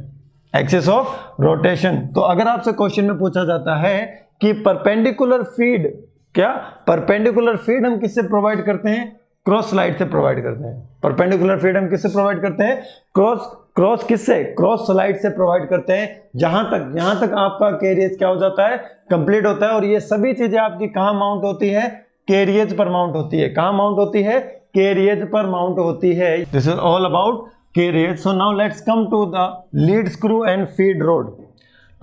axis of rotation. तो अगर आपसे क्वेश्चन में पूछा जाता है कि परपेंडिकुलर फीड, क्या परपेंडिकुलर फीड हम किससे प्रोवाइड करते हैं? क्रॉस स्लाइड से प्रोवाइड करते हैं। परपेंडिकुलर फीड हम किससे प्रोवाइड करते हैं? क्रॉस किससे? क्रॉस स्लाइड से प्रोवाइड करते हैं। यहां तक आपका कैरियज क्या हो जाता है? कंप्लीट होता है। और ये सभी चीजें आपकी कहां माउंट होती है? कैरियज पर माउंट होती है। कहां माउंट होती है? कैरियज पर माउंट होती है। This is all about carriage. So now let's come to the lead screw and feed rod.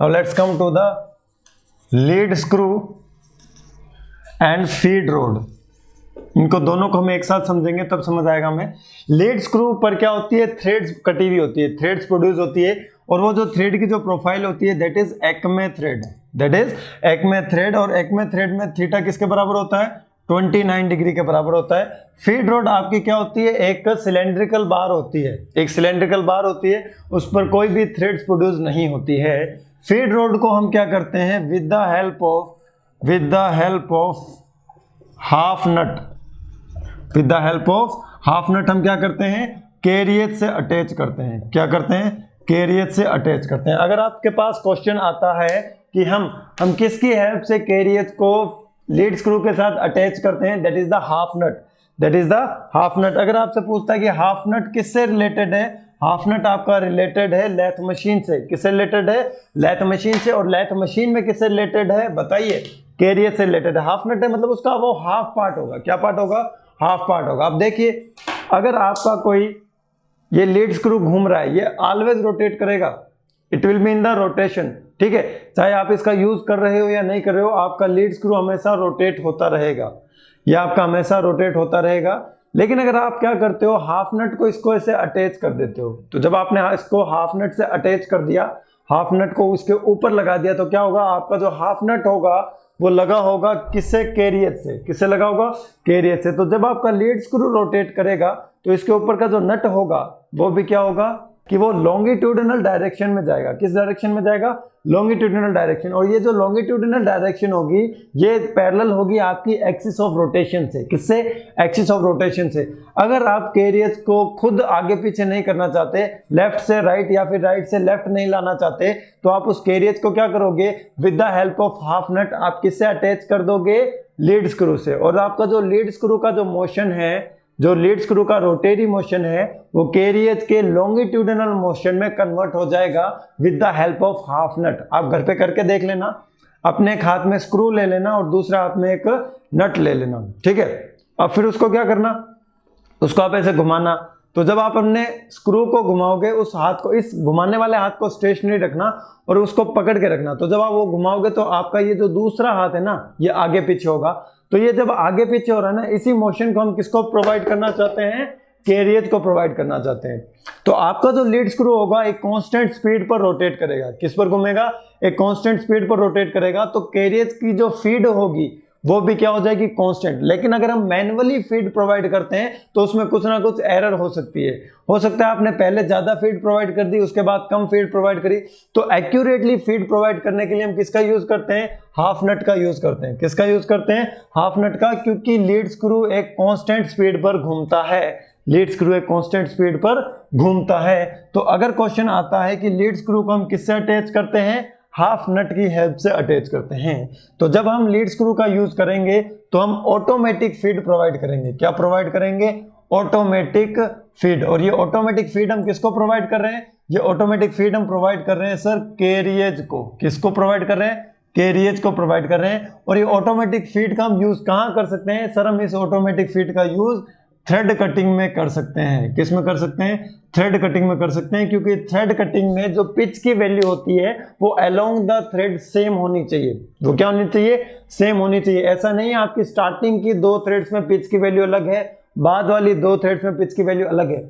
Now let's come to the lead screw and feed rod. इनको दोनों को हम एक साथ समझेंगे तब समझ आएगा हमें। लीड स्क्रू पर क्या होती है? थ्रेड्स कटी हुई होती है, थ्रेड्स प्रोड्यूस होती है, और वो जो थ्रेड की जो प्रोफाइल होती है that is Acme thread, that is Acme thread. और एक्मे थ्रेड में थीटा किसके बराबर होता है? 29 डिग्री के बराबर होता है। फीड रोड आपकी क्या होती है? एक सिलेंड्रिकल बार होती है, एक सिलेंड्रिकल बार होती है, उस पर कोई भी थ्रेड्स प्रोड्यूस नहीं होती है। फीड रोड को हम क्या करते हैं? With the help of half nut, with the help of half nut हम क्या करते हैं? कैरियज से अटैच करते हैं। क्या करते हैं? कैरियज से अटैच करते हैं। अगर आपके पास क्वेश्चन आता है कि हम किसकी हेल्प से कैरियज को लीड स्क्रू के साथ अटैच करते हैं, that is the half nut, that is the half nut. अगर आपसे पूछता है कि हाफ नट किससे रिलेटेड है? हाफ नट आपका रिलेटेड है लेथ मशीन से। किससे रिलेटेड है? लेथ मशीन से। और लेथ मशीन में किससे रिलेटेड है? बताइए। कैरियज से रिलेटेड है। हाफ नट है मतलब उसका वो हाफ पार्ट होगा। क्या पार्ट होगा? हाफ पार्ट होगा। अब देखिए, अगर आपका कोई ये लीड स्क्रू घूम रहा है, ये ऑलवेज रोटेट करेगा, it will be in the rotation, ठीक है। चाहे आप इसका यूज कर रहे हो या नहीं कर रहे हो, आपका लीड स्क्रू हमेशा रोटेट होता रहेगा, यह आपका हमेशा रोटेट होता रहेगा। लेकिन अगर आप क्या करते हो, हाफ नट को इसको ऐसे अटैच कर देते हो, तो जब आपने इसको हाफ नट से अटैच कर दिया, हाफ नट को उसके ऊपर लगा दिया, तो क्या होगा? आपका जो हाफ नट होगा वो लगा होगा किससे? कैरियज से। किससे लगा होगा? कैरियज से। तो जब आपका लीड स्क्रू रोटेट करेगा तो इसके ऊपर का जो नट होगा वो भी क्या होगा कि वो लॉन्गिट्यूडिनल डायरेक्शन में जाएगा। किस डायरेक्शन में जाएगा? Longitudinal direction. और ये जो लॉन्गिट्यूडिनल डायरेक्शन होगी ये पैरेलल होगी आपकी एक्सिस ऑफ रोटेशन से। किससे? एक्सिस ऑफ रोटेशन से। अगर आप कैरियज को खुद आगे पीछे नहीं करना चाहते, लेफ्ट से राइट या फिर राइट से लेफ्ट नहीं लाना चाहते, तो आप उस कैरियज को क्या करोगे? With the help of half nut आप किससे अटैच कर दोगे? लीड स्क्रू से। और आपका जो लीड स्क्रू का जो मोशन है, जो लीड स्क्रू का रोटेरी मोशन है, वो कैरियज के लॉन्गिट्यूडिनल मोशन में कन्वर्ट हो जाएगा with the help of half nut. आप घर पे करके देख लेना, अपने एक हाथ में स्क्रू ले लेना और दूसरे हाथ में एक नट ले लेना, ठीक है। अब फिर उसको क्या करना? उसको आप ऐसे घुमाना। तो जब आप अपने स्क्रू को घुमाओगे, उस हाथ को, इस घुमाने वाले हाथ को स्टेशनरी रखना और उसको पकड़ के रखना। तो जब आप वो घुमाओगे तो आपका ये जो दूसरा हाथ है ना, ये आगे पीछे होगा। तो ये जब आगे पीछे हो रहा है ना, इसी मोशन को हम किसको प्रोवाइड करना चाहते हैं? कैरियज को प्रोवाइड करना चाहते हैं। तो आपका जो लीड स्क्रू होगा एक कांस्टेंट स्पीड पर रोटेट करेगा। किस पर घूमेगा? एक कांस्टेंट स्पीड पर रोटेट करेगा। तो कैरियज की जो फीड होगी वो भी क्या हो जाएगी? कांस्टेंट। लेकिन अगर हम मैन्युअली फीड प्रोवाइड करते हैं तो उसमें कुछ ना कुछ एरर हो सकती है। हो सकता है आपने पहले ज्यादा फीड प्रोवाइड कर दी, उसके बाद कम फीड प्रोवाइड करी। तो एक्यूरेटली फीड प्रोवाइड करने के लिए हम किसका यूज करते हैं? हाफ नट का यूज करते हैं। किसका यूज करते हैं? हाफ नट का, क्योंकि लीड स्क्रू एक कांस्टेंट स्पीड पर घूमता है। लीड स्क्रू एक कांस्टेंट स्पीड पर घूमता है। तो अगर क्वेश्चन आता है कि लीड स्क्रू को हम किससे अटैच करते हैं? हाफ नट की हेल्प से अटैच करते हैं। तो जब हम लीड स्क्रू का यूज करेंगे तो हम ऑटोमेटिक फीड प्रोवाइड करेंगे। क्या प्रोवाइड करेंगे? Automatic feed. और ये ऑटोमेटिक फीड हम किसको प्रोवाइड कर रहे हैं? ये ऑटोमेटिक फीड हम प्रोवाइड कर रहे हैं सर कैरियज को। किसको प्रोवाइड कर रहे हैं? कैरियज को प्रोवाइड कर रहे हैं। और ये ऑटोमेटिक फीड का हम यूज कहां कर सकते हैं? सर हम इस ऑटोमेटिक फीड का यूज थ्रेड कटिंग में कर सकते हैं। किस में कर सकते हैं? थ्रेड कटिंग में कर सकते हैं, क्योंकि थ्रेड कटिंग में जो पिच की वैल्यू होती है वो अलोंग द थ्रेड सेम होनी चाहिए। वो क्या होनी चाहिए? सेम होनी चाहिए। ऐसा नहीं है आपकी स्टार्टिंग की 2 थ्रेड्स में पिच की वैल्यू अलग है, बाद वाली 2 थ्रेड्स में पिच की वैल्यू अलग है।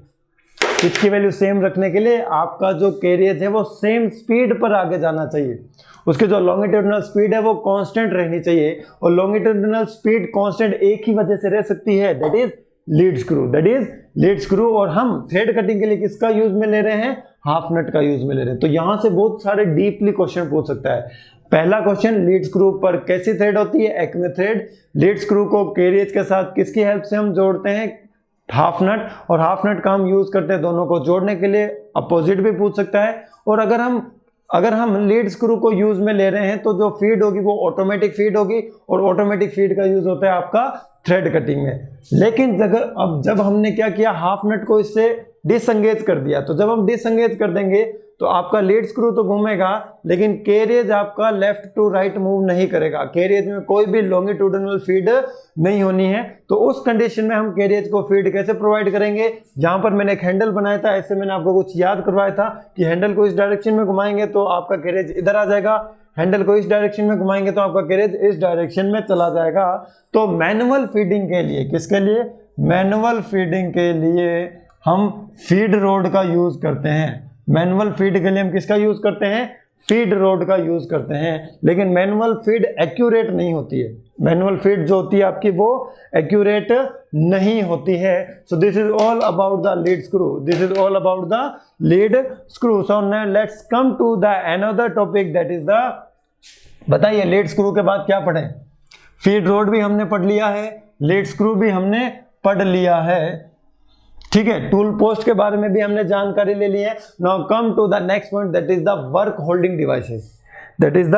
इसकी वैल्यू सेम रखने के लिए आपका जो कैरियज है वो सेम स्पीड पर आगे जाना चाहिए, उसकी जो लॉन्गिट्यूडिनल स्पीड है वो कांस्टेंट रहनी चाहिए, और लॉन्गिट्यूडिनल स्पीड कांस्टेंट एक ही वजह से रह सकती है, that is lead screw, that is lead screw. और हम थ्रेड कटिंग के लिए किसका यूज में ले रहे हैं, हाफ नट का यूज में ले रहे हैं। तो यहां से बहुत सारे डीपली क्वेश्चन पूछ सकता है। पहला क्वेश्चन, लीड स्क्रू पर कैसी थ्रेड होती है, एक्मे थ्रेड। लीड स्क्रू को कैरियज के साथ किसकी हेल्प से हम जोड़ते हैं, हाफ नट, और हाफ नट का हम यूज करते हैं दोनों को जोड़ने के लिए। अपोजिट भी पूछ सकता है। और अगर हम लीड स्क्रू को यूज में ले रहे हैं तो जो फीड होगी वो ऑटोमेटिक फीड होगी, और ऑटोमेटिक फीड का यूज होता है आपका थ्रेड कटिंग में। लेकिन जब हमने क्या किया, हाफ नट को इससे डिसंगेज कर दिया, तो जब हम डिसंगेज कर देंगे तो आपका लीड स्क्रू तो घूमेगा, लेकिन कैरियज आपका लेफ्ट टू राइट मूव नहीं करेगा, कैरियज में कोई भी लॉन्गिट्यूडिनल फीड नहीं होनी है। तो उस कंडीशन में हम कैरियज को फीड कैसे प्रोवाइड करेंगे, जहां पर मैंने एक हैंडल बनाया था, ऐसे मैंने आपको कुछ याद करवाया था कि हैंडल को इस डायरेक्शन में घुमाएंगे तो आपका कैरियज इधर आ जाएगा, हैंडल को इस डायरेक्शन में घुमाएंगे तो आपका कैरियज इस डायरेक्शन में चला जाएगा। तो मैनुअल फीडिंग के लिए, किसके लिए, मैनुअल फीडिंग के लिए हम फीड रोड का यूज करते हैं। मैनुअल फीड के लिए हम किसका यूज करते हैं, फीड रोड का यूज करते हैं। लेकिन मैनुअल फीड एक्यूरेट नहीं होती है, मैनुअल फीड जो होती है आपकी वो एक्यूरेट नहीं होती है। So this is all about the lead screw, this is all about the lead screw. So now let's come to the another topic, that is the, बताइए लीड स्क्रू के बाद क्या पढ़े, फीड रोड भी हमने पढ़ लिया है, लीड स्क्रू भी हमने पढ़ लिया है, ठीक है। टूल पोस्ट के बारे में भी हमने जानकारी ले ली है। Now come to the next point, that is the work holding devices, that is the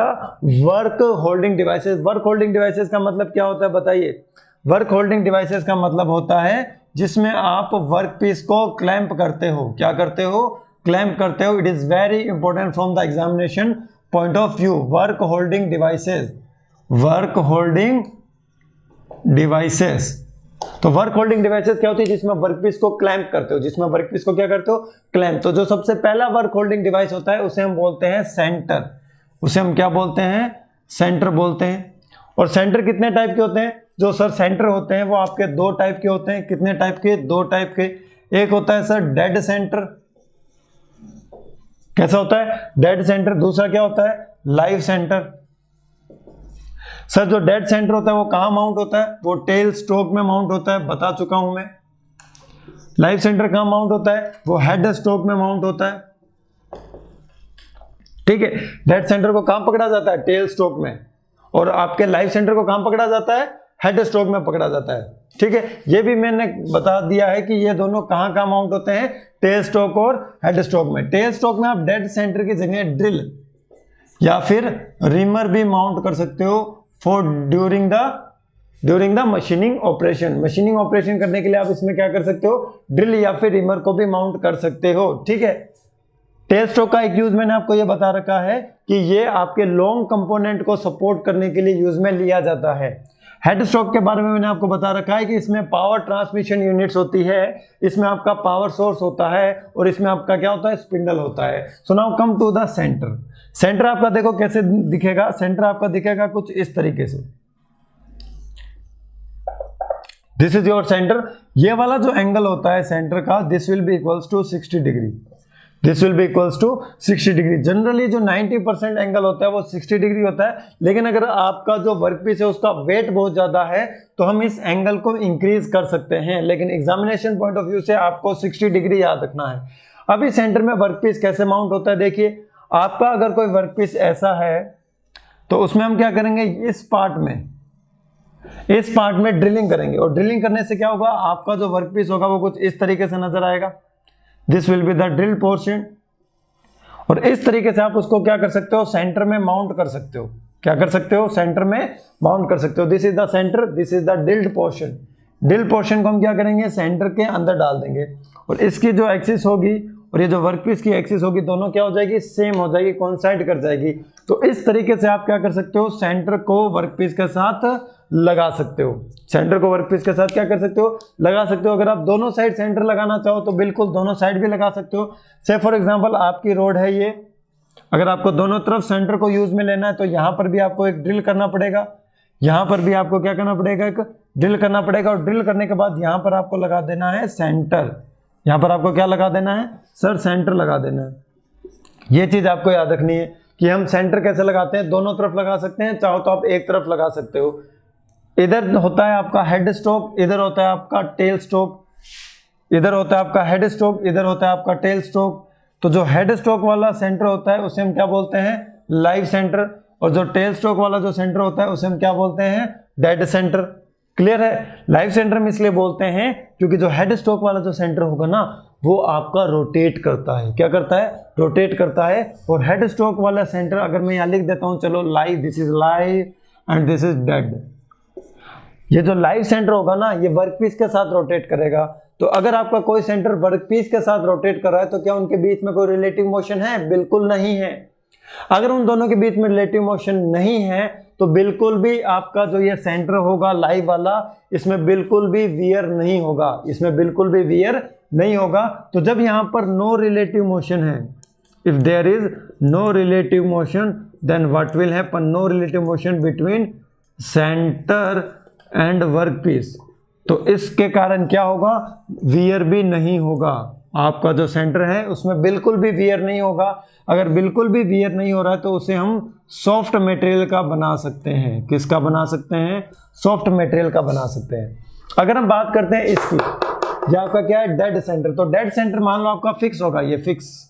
work holding devices. Work holding devices का मतलब क्या होता है बताइए। वर्क होल्डिंग डिवाइसेस का मतलब होता है जिसमें आप वर्क पीस को क्लैंप करते हो, क्या करते हो, क्लैंप करते हो। It is very important from the examination point of view. Work holding devices, work holding devices. तो वर्क होल्डिंग डिवाइसेस क्या होती है, जिसमें वर्कपीस को क्लैंप करते हो, जिसमें वर्कपीस को क्या करते हो, क्लैंप। तो जो सबसे पहला वर्क होल्डिंग डिवाइस होता है उसे हम बोलते हैं सेंटर, उसे हम क्या बोलते हैं, सेंटर बोलते हैं। और सेंटर कितने टाइप के होते हैं, जो सर सेंटर होते हैं वो आपके दो टाइप के होते हैं। कितने टाइप के, दो टाइप के। एक होता है सर डेड सेंटर, कैसा होता है, डेड सेंटर। दूसरा क्या होता है, लाइव सेंटर। सर जो डेड सेंटर होता है वो कहां माउंट होता है, वो टेल स्ट्रोक में माउंट होता है, बता चुका हूं मैं। लाइव सेंटर कहां माउंट होता है, वो हेड स्ट्रोक में माउंट होता है, ठीक है। डेड सेंटर को कहां पकड़ा जाता है, टेल स्ट्रोक में, और आपके लाइव सेंटर को कहां पकड़ा जाता है, हेड स्ट्रोक में पकड़ा जाता है, ठीक है। ये भी मैंने बता दिया है कि ये दोनों कहां कहां माउंट होते हैं, टेल स्ट्रोक और हेड स्ट्रोक में। टेल स्ट्रोक में आप डेड सेंटर की जगह ड्रिल या फिर रिमर भी माउंट कर सकते हो for during the machining operation. Machining operation करने के लिए आप इसमें क्या कर सकते हो, ड्रिल या फिर रिमर को भी माउंट कर सकते हो, ठीक है। टेल स्ट्रोक का एक यूज मैंने आपको ये बता रखा है कि ये आपके लॉन्ग कंपोनेंट को सपोर्ट करने के लिए यूज में लिया जाता है। हेड स्ट्रोक के बारे में मैंने आपको बता रखा है कि इसमें पावर ट्रांसमिशन यूनिट्स होती है, इसमें आपका पावर सोर्स होता है, और इसमें आपका क्या होता है, स्पिंडल होता है। So now come to the centre. Centre आपका देखो कैसे दिखेगा, सेंटर आपका दिखेगा कुछ इस तरीके से। This is your centre. ये वाला जो एंगल होता है सेंटर का, this will be equals to 60 degree, this will be equals to 60 degree. Generally जो 90% एंगल होता है वो 60 डिग्री होता है, लेकिन अगर आपका जो वर्कपीस है उसका वेट बहुत ज्यादा है तो हम इस एंगल को इंक्रीज कर सकते हैं, लेकिन एग्जामिनेशन पॉइंट ऑफ व्यू से आपको 60 डिग्री याद रखना है। अभी सेंटर में वर्कपीस कैसे माउंट होता है, देखिए आपका अगर कोई वर्कपीस ऐसा है तो उसमें हम क्या करेंगे, इस पार्ट में ड्रिलिंग करेंगे, और ड्रिलिंग करने से क्या होगा, आपका जो वर्कपीस होगा वो कुछ इस तरीके से नजर आएगा। This will be the drill portion, और इस तरीके से आप उसको क्या कर सकते हो, सेंटर में माउंट कर सकते हो। क्या कर सकते हो, सेंटर में माउंट कर सकते हो। This is the centre, this is the drilled portion. Drill portion को हम क्या करेंगे, सेंटर के अंदर डाल देंगे, और इसकी जो एक्सिस होगी और ये जो वर्कपीस की एक्सिस होगी दोनों क्या हो जाएगी, सेम हो जाएगी, कोइंसाइड कर जाएगी। तो इस तरीके से आप क्या कर सकते हो, सेंटर को वर्कपीस के साथ लगा सकते हो। सेंटर को वर्कपीस के साथ क्या कर सकते हो, लगा सकते हो। अगर आप दोनों साइड सेंटर लगाना चाहो तो बिल्कुल दोनों साइड भी लगा सकते हो। से फॉर एग्जांपल आपकी रोड है ये, अगर आपको दोनों तरफ सेंटर को यूज में लेना है तो यहाँ पर भी आपको एक ड्रिल करना पड़ेगा, यहाँ पर भी आपको क्या करना पड़ेगा, एक ड्रिल करना पड़ेगा, और ड्रिल करने के बाद यहाँ पर आपको लगा देना है सेंटर, यहाँ पर आपको क्या लगा देना है सर, सेंटर लगा देना है। ये चीज आपको याद रखनी है कि हम सेंटर कैसे लगाते हैं, दोनों तरफ लगा सकते हैं, चाहो तो आप एक तरफ लगा सकते हो। इधर होता है आपका हेड स्ट्रोक, इधर होता है आपका टेल स्ट्रोक, इधर होता है आपका हेड स्ट्रोक, इधर होता है आपका टेल स्ट्रोक। तो जो हेड स्ट्रोक वाला सेंटर होता है उसे हम क्या बोलते हैं, लाइव सेंटर, और जो टेल स्ट्रोक वाला जो सेंटर होता है उसे हम क्या बोलते हैं, डेड सेंटर। क्लियर है? लाइव सेंटर हम इसलिए बोलते हैं क्योंकि जो हेड स्ट्रोक वाला जो सेंटर होगा ना वो आपका रोटेट करता है। क्या करता है? रोटेट करता है। और हेड स्ट्रोक वाला सेंटर अगर मैं यहाँ लिख देता हूँ, चलो live, this is live and this is dead. ये जो लाइव सेंटर होगा ना ये वर्कपीस के साथ रोटेट करेगा। तो अगर आपका कोई सेंटर वर्कपीस के साथ रोटेट कर रहा है तो क्या उनके बीच में कोई रिलेटिव मोशन है? बिल्कुल नहीं है। अगर उन दोनों के बीच में रिलेटिव मोशन नहीं है तो बिल्कुल भी आपका जो ये सेंटर होगा लाइव वाला, इसमें बिल्कुल भी वियर नहीं होगा, इसमें बिल्कुल भी वियर नहीं होगा। तो जब यहां पर नो रिलेटिव मोशन है, if there is no relative motion then what will happen, no relative motion between centre and workpiece, तो इसके कारण क्या होगा, वियर भी नहीं होगा। आपका जो सेंटर है उसमें बिल्कुल भी वियर नहीं होगा। अगर बिल्कुल भी वियर नहीं हो रहा है तो उसे हम सॉफ्ट मटेरियल का बना सकते हैं। किसका बना सकते हैं? सॉफ्ट मटेरियल का बना सकते हैं। अगर हम बात करते हैं इसकी, ये आपका क्या है, डेड सेंटर। तो डेड सेंटर मान लो आपका फिक्स होगा, ये फिक्स,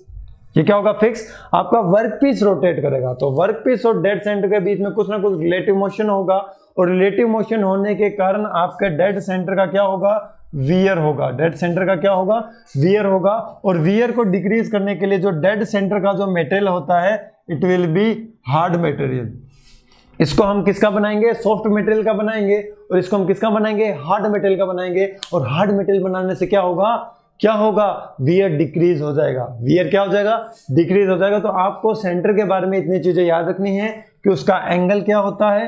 ये क्या होगा, फिक्स। आपका वर्कपीस रोटेट करेगा तो वर्कपीस और डेड सेंटर के बीच में कुछ ना कुछ रिलेटिव मोशन होगा, और रिलेटिव मोशन होने के कारण आपके डेड सेंटर का क्या होगा, वियर होगा। डेड सेंटर का क्या होगा, वियर होगा। और वियर को डिक्रीज करने के लिए जो डेड सेंटर का जो मटेरियल होता है it will B hard material. इसको हम किसका बनाएंगे, सॉफ्ट मटेरियल का बनाएंगे, और इसको हम किसका बनाएंगे, हार्ड मटेरियल का बनाएंगे। और हार्ड मटेरियल बनाने से क्या होगा, क्या होगा, वियर डिक्रीज हो जाएगा। वियर क्या हो जाएगा, डिक्रीज हो जाएगा। तो आपको सेंटर के बारे में इतनी चीजें याद रखनी है कि उसका एंगल क्या होता है,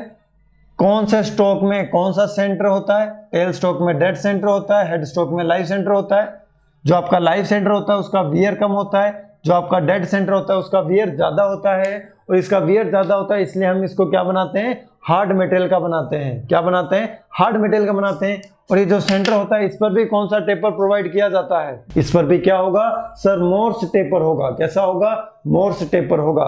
कौन से स्ट्रोक में कौन सा सेंटर होता है। टेल स्ट्रोक में डेड सेंटर होता है, हेड स्ट्रोक में लाइव सेंटर होता है। जो आपका लाइव सेंटर होता है उसका वियर कम होता है, जो आपका डेड सेंटर होता है उसका वियर ज्यादा होता है। और इसका वियर ज्यादा होता है इसलिए हम इसको क्या बनाते हैं, हार्ड मटेरियल का बनाते हैं। क्या बनाते हैं, हार्ड मटेरियल का बनाते हैं। और ये जो सेंटर होता है इस पर भी कौन सा टेपर प्रोवाइड किया जाता है, इस पर भी क्या होगा सर, मोर्स टेपर होगा। कैसा होगा, मोर्स टेपर होगा।